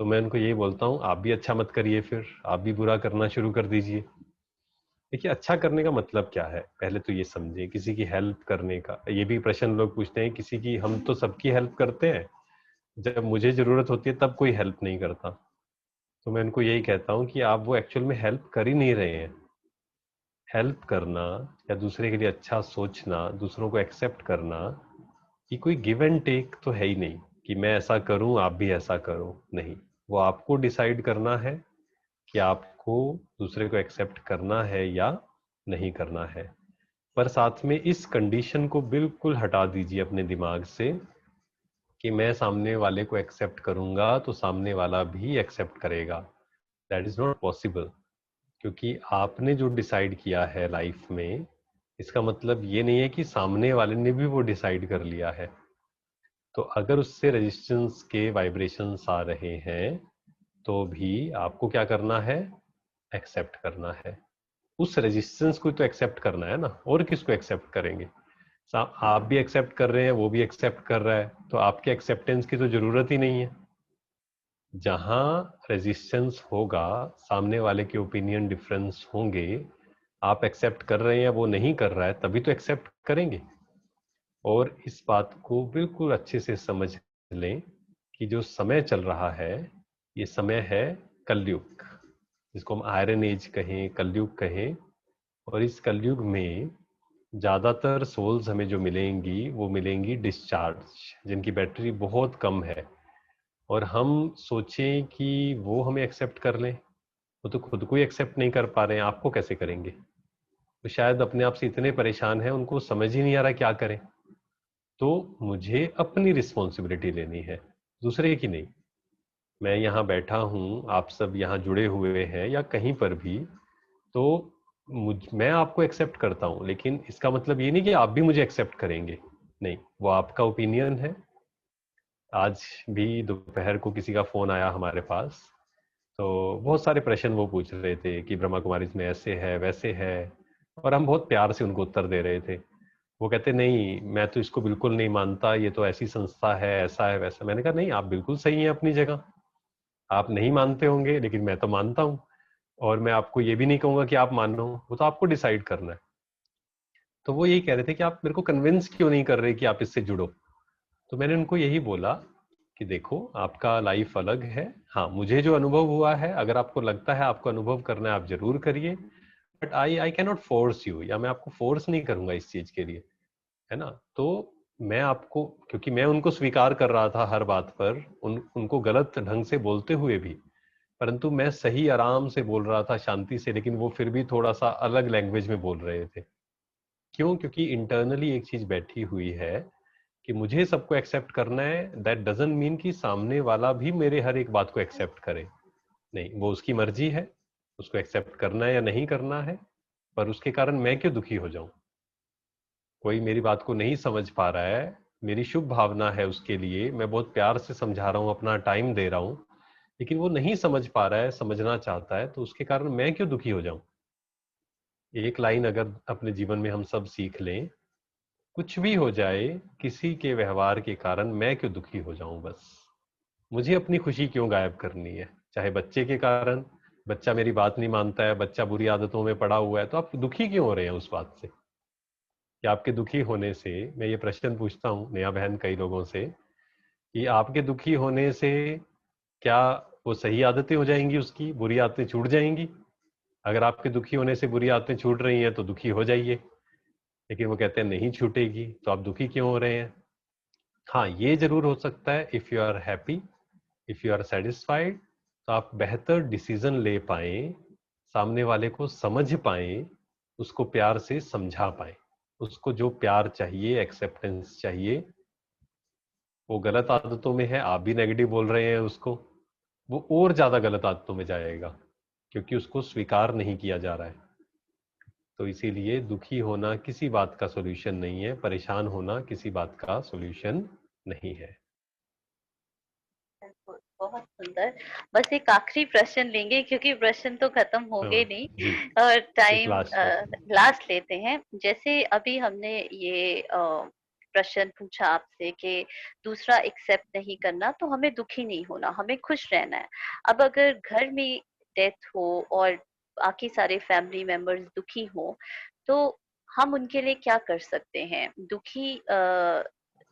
तो मैं उनको यही बोलता हूं, आप भी अच्छा मत करिए, फिर आप भी बुरा करना शुरू कर दीजिए। देखिए, अच्छा करने का मतलब क्या है, पहले तो ये समझिए। किसी की हेल्प करने का, ये भी प्रश्न लोग पूछते हैं, किसी की, हम तो सबकी हेल्प करते हैं, जब मुझे जरूरत होती है तब कोई हेल्प नहीं करता। तो मैं उनको यही कहता हूँ कि आप वो एक्चुअल में हेल्प कर ही नहीं रहे हैं। हेल्प करना या दूसरे के लिए अच्छा सोचना, दूसरों को एक्सेप्ट करना, ये कोई गिव एंड टेक तो है ही नहीं कि मैं ऐसा करूं आप भी ऐसा करो। नहीं, वो आपको डिसाइड करना है कि आपको दूसरे को एक्सेप्ट करना है या नहीं करना है। पर साथ में इस कंडीशन को बिल्कुल हटा दीजिए अपने दिमाग से कि मैं सामने वाले को एक्सेप्ट करूंगा तो सामने वाला भी एक्सेप्ट करेगा। That is not possible. क्योंकि आपने जो डिसाइड किया है लाइफ में, इसका मतलब ये नहीं है कि सामने वाले ने भी वो डिसाइड कर लिया है। तो अगर उससे रेजिस्टेंस के वाइब्रेशंस आ रहे हैं तो भी आपको क्या करना है, एक्सेप्ट करना है। उस रेजिस्टेंस को तो एक्सेप्ट करना है ना, और किसको एक्सेप्ट करेंगे। आप भी एक्सेप्ट कर रहे हैं, वो भी एक्सेप्ट कर रहा है, तो आपके एक्सेप्टेंस की तो जरूरत ही नहीं है। जहां रेजिस्टेंस होगा, सामने वाले के ओपिनियन डिफरेंस होंगे, आप एक्सेप्ट कर रहे हैं वो नहीं कर रहा है, तभी तो एक्सेप्ट करेंगे। और इस बात को बिल्कुल अच्छे से समझ लें कि जो समय चल रहा है, ये समय है कलयुग, जिसको हम आयरन एज कहें, कलयुग कहें। और इस कलयुग में ज़्यादातर सोल्स हमें जो मिलेंगी वो मिलेंगी डिस्चार्ज, जिनकी बैटरी बहुत कम है। और हम सोचें कि वो हमें एक्सेप्ट कर लें, वो तो खुद को ही एक्सेप्ट नहीं कर पा रहे हैं, आपको कैसे करेंगे। तो शायद अपने आप से इतने परेशान हैं, उनको समझ ही नहीं आ रहा क्या करें। तो मुझे अपनी रिस्पॉन्सिबिलिटी लेनी है, दूसरे की नहीं। मैं यहाँ बैठा हूँ, आप सब यहाँ जुड़े हुए हैं या कहीं पर भी, तो मैं आपको एक्सेप्ट करता हूँ, लेकिन इसका मतलब ये नहीं कि आप भी मुझे एक्सेप्ट करेंगे। नहीं, वो आपका ओपिनियन है। आज भी दोपहर को किसी का फोन आया हमारे पास, तो बहुत सारे प्रश्न वो पूछ रहे थे कि ब्रह्मा कुमारी में ऐसे है वैसे है, और हम बहुत प्यार से उनको उत्तर दे रहे थे। वो कहते नहीं, मैं तो इसको बिल्कुल नहीं मानता, ये तो ऐसी संस्था है, ऐसा है वैसा। मैंने कहा नहीं, आप बिल्कुल सही हैं अपनी जगह, आप नहीं मानते होंगे लेकिन मैं तो मानता हूँ, और मैं आपको ये भी नहीं कहूंगा कि आप मानो, वो तो आपको डिसाइड करना है। तो वो यही कह रहे थे कि आप मेरे को कन्विंस क्यों नहीं कर रहे कि आप इससे जुड़ो। तो मैंने उनको यही बोला कि देखो, आपका लाइफ अलग है। हाँ, मुझे जो अनुभव हुआ है, अगर आपको लगता है आपको अनुभव करना है, आप जरूर करिए, but I can not force you, या मैं आपको फोर्स नहीं करूंगा इस चीज के लिए, है ना। तो मैं आपको, क्योंकि मैं उनको स्वीकार कर रहा था हर बात पर, उनको गलत ढंग से बोलते हुए भी, परंतु मैं सही आराम से बोल रहा था, शांति से, लेकिन वो फिर भी थोड़ा सा अलग लैंग्वेज में बोल रहे थे। क्यों? क्योंकि इंटरनली एक चीज बैठी हुई है कि मुझे सबको एक्सेप्ट करना है। दैट डजंट मीन कि सामने वाला भी मेरे हर एक बात को एक्सेप्ट करे। नहीं, वो उसकी मर्जी है, उसको एक्सेप्ट करना है या नहीं करना है, पर उसके कारण मैं क्यों दुखी हो जाऊं? कोई मेरी बात को नहीं समझ पा रहा है, मेरी शुभ भावना है उसके लिए, मैं बहुत प्यार से समझा रहा हूँ, अपना टाइम दे रहा हूँ, लेकिन वो नहीं समझ पा रहा है, समझना चाहता है, तो उसके कारण मैं क्यों दुखी हो जाऊं? एक लाइन अगर अपने जीवन में हम सब सीख लें, कुछ भी हो जाए, किसी के व्यवहार के कारण मैं क्यों दुखी हो जाऊं? बस मुझे अपनी खुशी क्यों गायब करनी है? चाहे बच्चे के कारण, बच्चा मेरी बात नहीं मानता है, बच्चा बुरी आदतों में पड़ा हुआ है, तो आप दुखी क्यों हो रहे हैं उस बात से? कि आपके दुखी होने से, मैं ये प्रश्न पूछता हूँ नया बहन कई लोगों से, कि आपके दुखी होने से क्या वो सही आदतें हो जाएंगी, उसकी बुरी आदतें छूट जाएंगी? अगर आपके दुखी होने से बुरी आदतें छूट रही हैं तो दुखी हो जाइए, लेकिन वो कहते हैं नहीं छूटेगी, तो आप दुखी क्यों हो रहे हैं? हाँ, ये जरूर हो सकता है, if you are happy, if you are satisfied, तो आप बेहतर डिसीजन ले पाए, सामने वाले को समझ पाए, उसको प्यार से समझा पाए, उसको जो प्यार चाहिए, एक्सेप्टेंस चाहिए। वो गलत आदतों में है, आप भी नेगेटिव बोल रहे हैं उसको, वो और ज्यादा गलत आदतों में जाएगा, क्योंकि उसको स्वीकार नहीं किया जा रहा है। तो इसीलिए दुखी होना किसी बात का सॉल्यूशन नहीं है, परेशान होना किसी बात का सॉल्यूशन नहीं है। बहुत सुंदर। बस एक आखिरी प्रश्न लेंगे क्योंकि प्रश्न तो खत्म होंगे नहीं, जी, और एक टाइम लास्ट लास्ट लेते हैं। जैसे अभी हमने ये प्रश्न पूछा आपसे कि दूसरा एक्सेप्ट नहीं करना, तो हमें दुखी नहीं होना, हमें खुश रहना है। अब अगर घर में डेथ हो और बाकी सारे फैमिली मेंबर्स दुखी हो, तो हम उनके लिए क्या कर सकते हैं? दुखी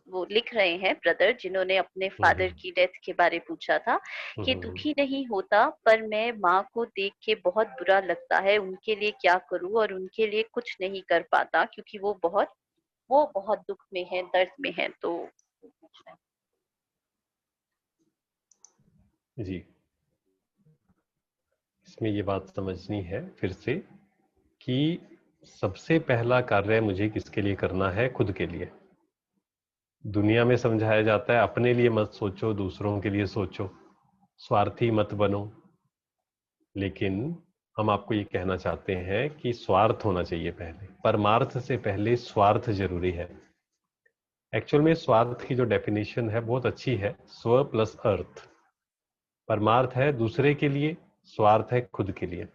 वो लिख रहे हैं ब्रदर जिन्होंने अपने फादर की डेथ के बारे पूछा था, कि दुखी नहीं होता, पर मैं माँ को देख के बहुत बुरा लगता है, उनके लिए क्या करूँ, और उनके लिए कुछ नहीं कर पाता क्योंकि वो बहुत दुख में है, दर्द में है। तो जी, इसमें ये बात समझनी है फिर से कि सबसे पहला कार्य मुझे किसके लिए करना है? खुद के लिए। दुनिया में समझाया जाता है अपने लिए मत सोचो, दूसरों के लिए सोचो, स्वार्थी मत बनो, लेकिन हम आपको ये कहना चाहते हैं कि स्वार्थ होना चाहिए पहले, परमार्थ से पहले स्वार्थ जरूरी है। एक्चुअल में स्वार्थ की जो डेफिनेशन है बहुत अच्छी है, स्व प्लस अर्थ। परमार्थ है दूसरे के लिए, स्वार्थ है खुद के लिए।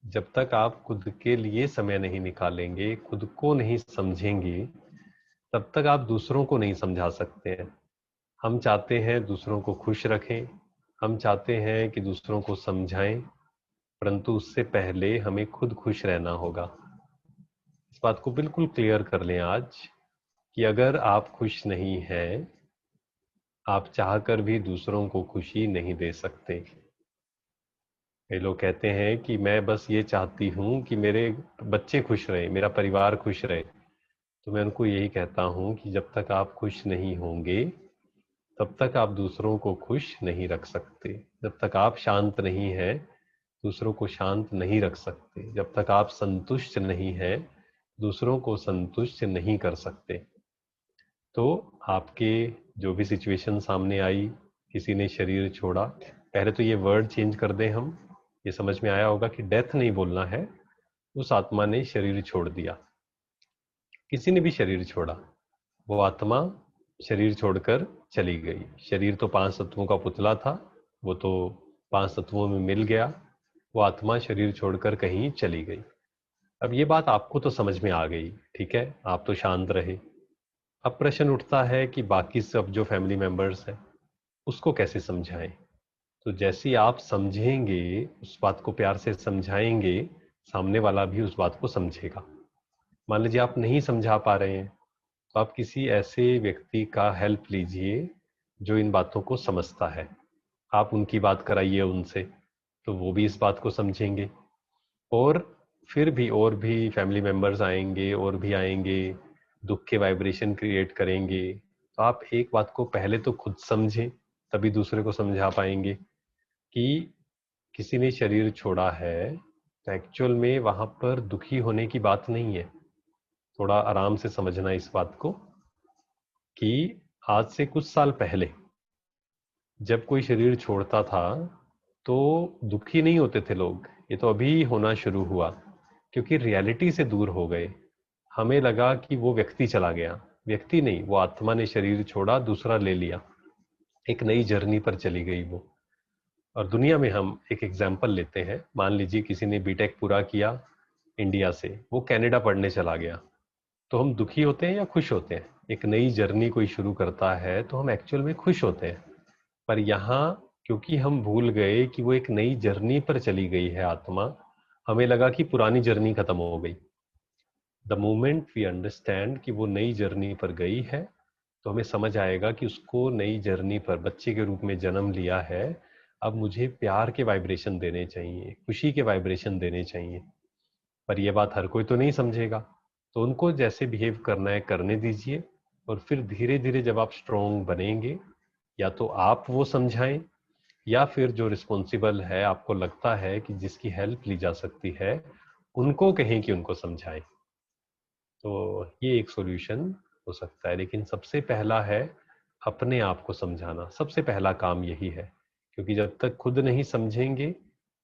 जब तक आप खुद के लिए समय नहीं निकालेंगे, खुद को नहीं समझेंगे, तब तक आप दूसरों को नहीं समझा सकते हैं। हम चाहते हैं दूसरों को खुश रखें, हम चाहते हैं कि दूसरों को समझाएं, परंतु उससे पहले हमें खुद खुश रहना होगा। इस बात को बिल्कुल क्लियर कर लें आज, कि अगर आप खुश नहीं हैं, आप चाहकर भी दूसरों को खुशी नहीं दे सकते। ये लोग कहते हैं कि मैं बस ये चाहती हूँ कि मेरे बच्चे खुश रहे, मेरा परिवार खुश रहे। तो मैं उनको यही कहता हूँ कि जब तक आप खुश नहीं होंगे, तब तक आप दूसरों को खुश नहीं रख सकते। जब तक आप शांत नहीं हैं, दूसरों को शांत नहीं रख सकते। जब तक आप संतुष्ट नहीं हैं, दूसरों को संतुष्ट नहीं कर सकते। तो आपके जो भी सिचुएशन सामने आई, किसी ने शरीर छोड़ा, पहले तो ये वर्ड चेंज कर दें हम। ये समझ में आया होगा कि डेथ नहीं बोलना है, उस आत्मा ने शरीर छोड़ दिया, किसी ने भी शरीर छोड़ा, वो आत्मा शरीर छोड़कर चली गई। शरीर तो 5 तत्वों का पुतला था, वो तो 5 तत्वों में मिल गया, वो आत्मा शरीर छोड़कर कहीं चली गई। अब ये बात आपको तो समझ में आ गई, ठीक है, आप तो शांत रहे। अब प्रश्न उठता है कि बाकी सब जो फैमिली मेंबर्स हैं उसको कैसे समझाएं। तो जैसे ही आप समझेंगे, उस बात को प्यार से समझाएंगे, सामने वाला भी उस बात को समझेगा। मान लीजिए आप नहीं समझा पा रहे हैं, तो आप किसी ऐसे व्यक्ति का हेल्प लीजिए जो इन बातों को समझता है। आप उनकी बात कराइए उनसे, तो वो भी इस बात को समझेंगे। और फिर भी और भी फैमिली मेंबर्स आएंगे, और भी आएंगे, दुख के वाइब्रेशन क्रिएट करेंगे। तो आप एक बात को पहले तो खुद समझें, तभी दूसरे को समझा पाएंगे कि किसी ने शरीर छोड़ा है तो एक्चुअल में वहां पर दुखी होने की बात नहीं है। थोड़ा आराम से समझना इस बात को कि आज से कुछ साल पहले जब कोई शरीर छोड़ता था तो दुखी नहीं होते थे लोग, ये तो अभी होना शुरू हुआ, क्योंकि रियलिटी से दूर हो गए। हमें लगा कि वो व्यक्ति चला गया, व्यक्ति नहीं, वो आत्मा ने शरीर छोड़ा, दूसरा ले लिया, एक नई जर्नी पर चली गई वो। और दुनिया में हम एक एग्जाम्पल लेते हैं, मान लीजिए किसी ने बीटेक पूरा किया इंडिया से, वो कनाडा पढ़ने चला गया, तो हम दुखी होते हैं या खुश होते हैं? एक नई जर्नी कोई शुरू करता है तो हम एक्चुअल में खुश होते हैं। पर यहाँ क्योंकि हम भूल गए कि वो एक नई जर्नी पर चली गई है आत्मा, हमें लगा कि पुरानी जर्नी खत्म हो गई। द मोमेंट वी अंडरस्टैंड कि वो नई जर्नी पर गई है, तो हमें समझ आएगा कि उसको नई जर्नी पर बच्चे के रूप में जन्म लिया है, अब मुझे प्यार के वाइब्रेशन देने चाहिए, खुशी के वाइब्रेशन देने चाहिए। पर यह बात हर कोई तो नहीं समझेगा, तो उनको जैसे बिहेव करना है करने दीजिए। और फिर धीरे धीरे जब आप स्ट्रोंग बनेंगे, या तो आप वो समझाएं, या फिर जो रिस्पॉन्सिबल है, आपको लगता है कि जिसकी हेल्प ली जा सकती है, उनको कहें कि उनको समझाएं। तो ये एक सॉल्यूशन हो सकता है। लेकिन सबसे पहला है अपने आप को समझाना, सबसे पहला काम यही है, क्योंकि जब तक खुद नहीं समझेंगे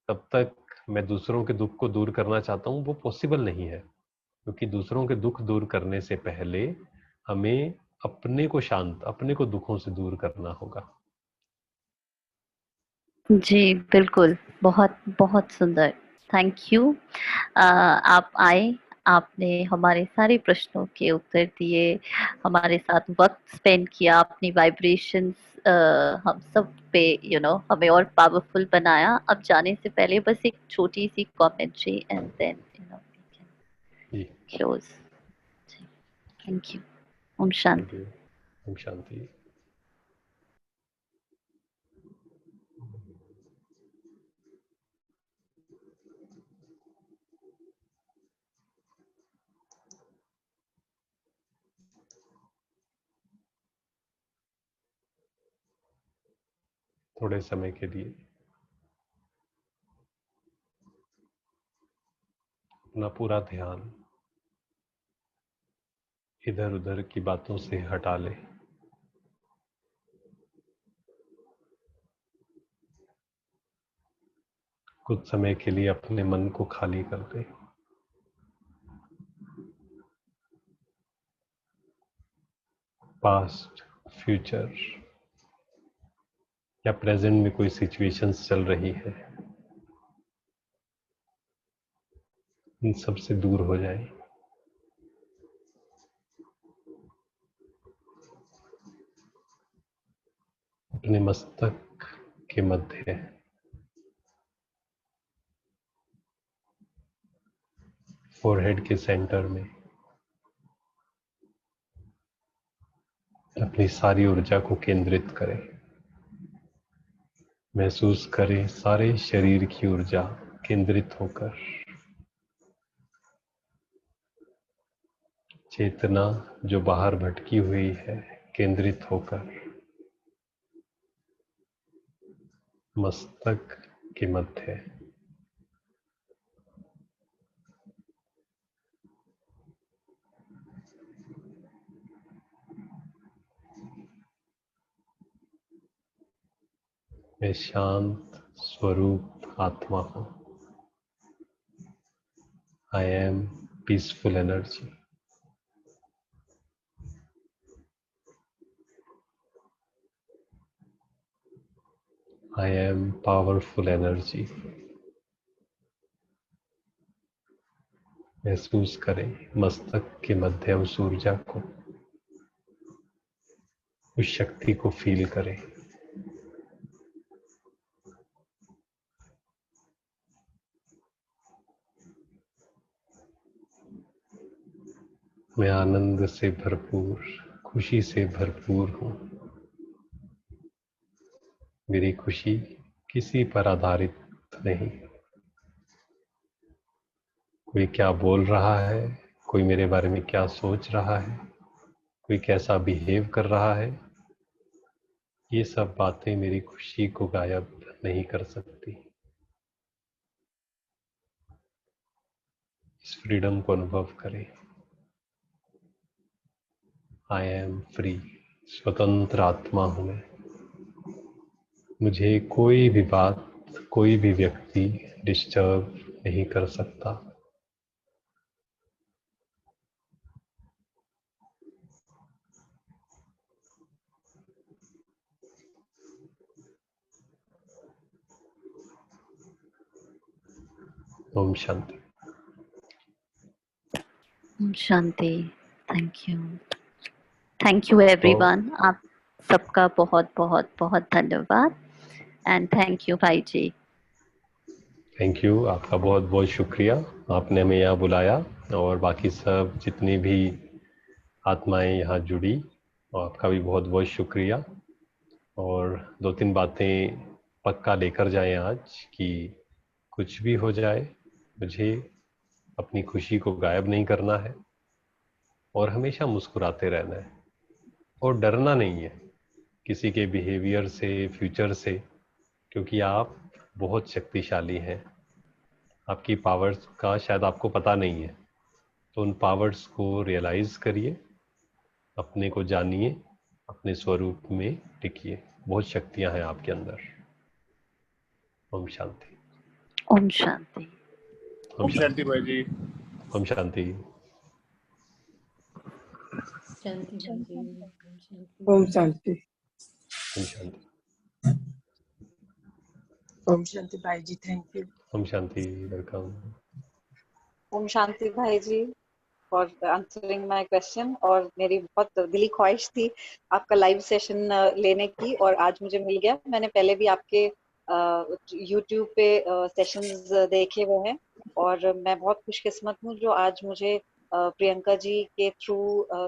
तब तक मैं दूसरों के दुख को दूर करना चाहता हूँ वो पॉसिबल नहीं है। क्योंकि दूसरों के दुख दूर करने से पहले हमें अपने को शांत, अपने को दुखों से दूर करना होगा। जी बिल्कुल, बहुत बहुत सुंदर, थैंक यू। आप आए, आपने हमारे सारे प्रश्नों के उत्तर दिए, हमारे साथ वक्त स्पेंड किया, अपनी वाइब्रेशंस हम सब पे हमें और पावरफुल बनाया। अब जाने से पहले बस एक छोटी सी कमेंट्री एंड देन जी, क्लोज। Thank you. ओम शांति। ओम शांति। थोड़े समय के लिए अपना पूरा ध्यान इधर उधर की बातों से हटा ले। कुछ समय के लिए अपने मन को खाली कर दे। पास्ट, फ्यूचर या प्रेजेंट में कोई सिचुएशंस चल रही है, इन सब से दूर हो जाए। अपने मस्तक के मध्य फोरहेड के सेंटर में अपनी सारी ऊर्जा को केंद्रित करें। महसूस करें सारे शरीर की ऊर्जा केंद्रित होकर, चेतना जो बाहर भटकी हुई है केंद्रित होकर मस्तक के मध्य। मैं शांत स्वरूप आत्मा हूं। I am peaceful energy. I am powerful energy. महसूस करें मस्तक के मध्यम ऊर्जा को, उस शक्ति को फील करें। मैं आनंद से भरपूर, खुशी से भरपूर हूँ। मेरी खुशी किसी पर आधारित नहीं। कोई क्या बोल रहा है, कोई मेरे बारे में क्या सोच रहा है, कोई कैसा बिहेव कर रहा है, ये सब बातें मेरी खुशी को गायब नहीं कर सकती। इस फ्रीडम को अनुभव करें। आई एम फ्री, स्वतंत्र आत्मा हूं मैं। मुझे कोई भी बात, कोई भी व्यक्ति डिस्टर्ब नहीं कर सकता। ओम शांति। ओम शांति। Thank you everyone. आप सबका बहुत बहुत बहुत धन्यवाद एंड थैंक यू भाई जी। थैंक यू, आपका बहुत बहुत शुक्रिया, आपने हमें यहाँ बुलाया और बाकी सब जितनी भी आत्माएं यहाँ जुड़ी, और आपका भी बहुत बहुत शुक्रिया। और 2-3 बातें पक्का लेकर जाएं आज कि कुछ भी हो जाए, मुझे अपनी खुशी को गायब नहीं करना है और हमेशा मुस्कुराते रहना है और डरना नहीं है किसी के बिहेवियर से, फ्यूचर से, क्योंकि आप बहुत शक्तिशाली हैं। आपकी पावर्स का शायद आपको पता नहीं है, तो उन पावर्स को रियलाइज करिए, अपने को जानिए, अपने स्वरूप में टिकिए। बहुत शक्तियां हैं आपके अंदर। ओम शांति। ओम शांति। ओम शांति भाई जी। ओम शांति। ओम शांति। ओम शांति। ओम शांति भाई जी, थैंक यू। ओम शांति, वेलकम। ओम शांति भाई जी फॉर आंसरिंग माय क्वेश्चन। और मेरी बहुत दिली ख्वाहिश थी आपका लाइव सेशन लेने की, और आज मुझे मिल गया। मैंने पहले भी आपके यूट्यूब पे सेशंस देखे हुए हैं, और मैं बहुत खुशकिस्मत हूँ जो आज मुझे प्रियंका जी के थ्रू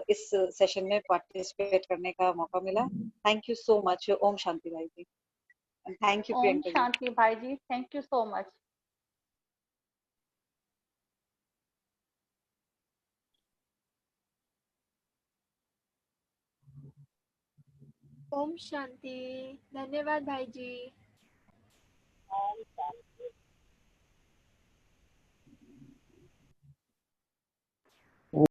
इस सेशन में पार्टिसिपेट करने का मौका मिला। Thank you so much. ओम शांति भाई जी। थैंक यू ओम प्रियंका जी। शांति भाई जी, थैंक यू सो मच। ओम शांति। धन्यवाद भाई जी। ओम शांति।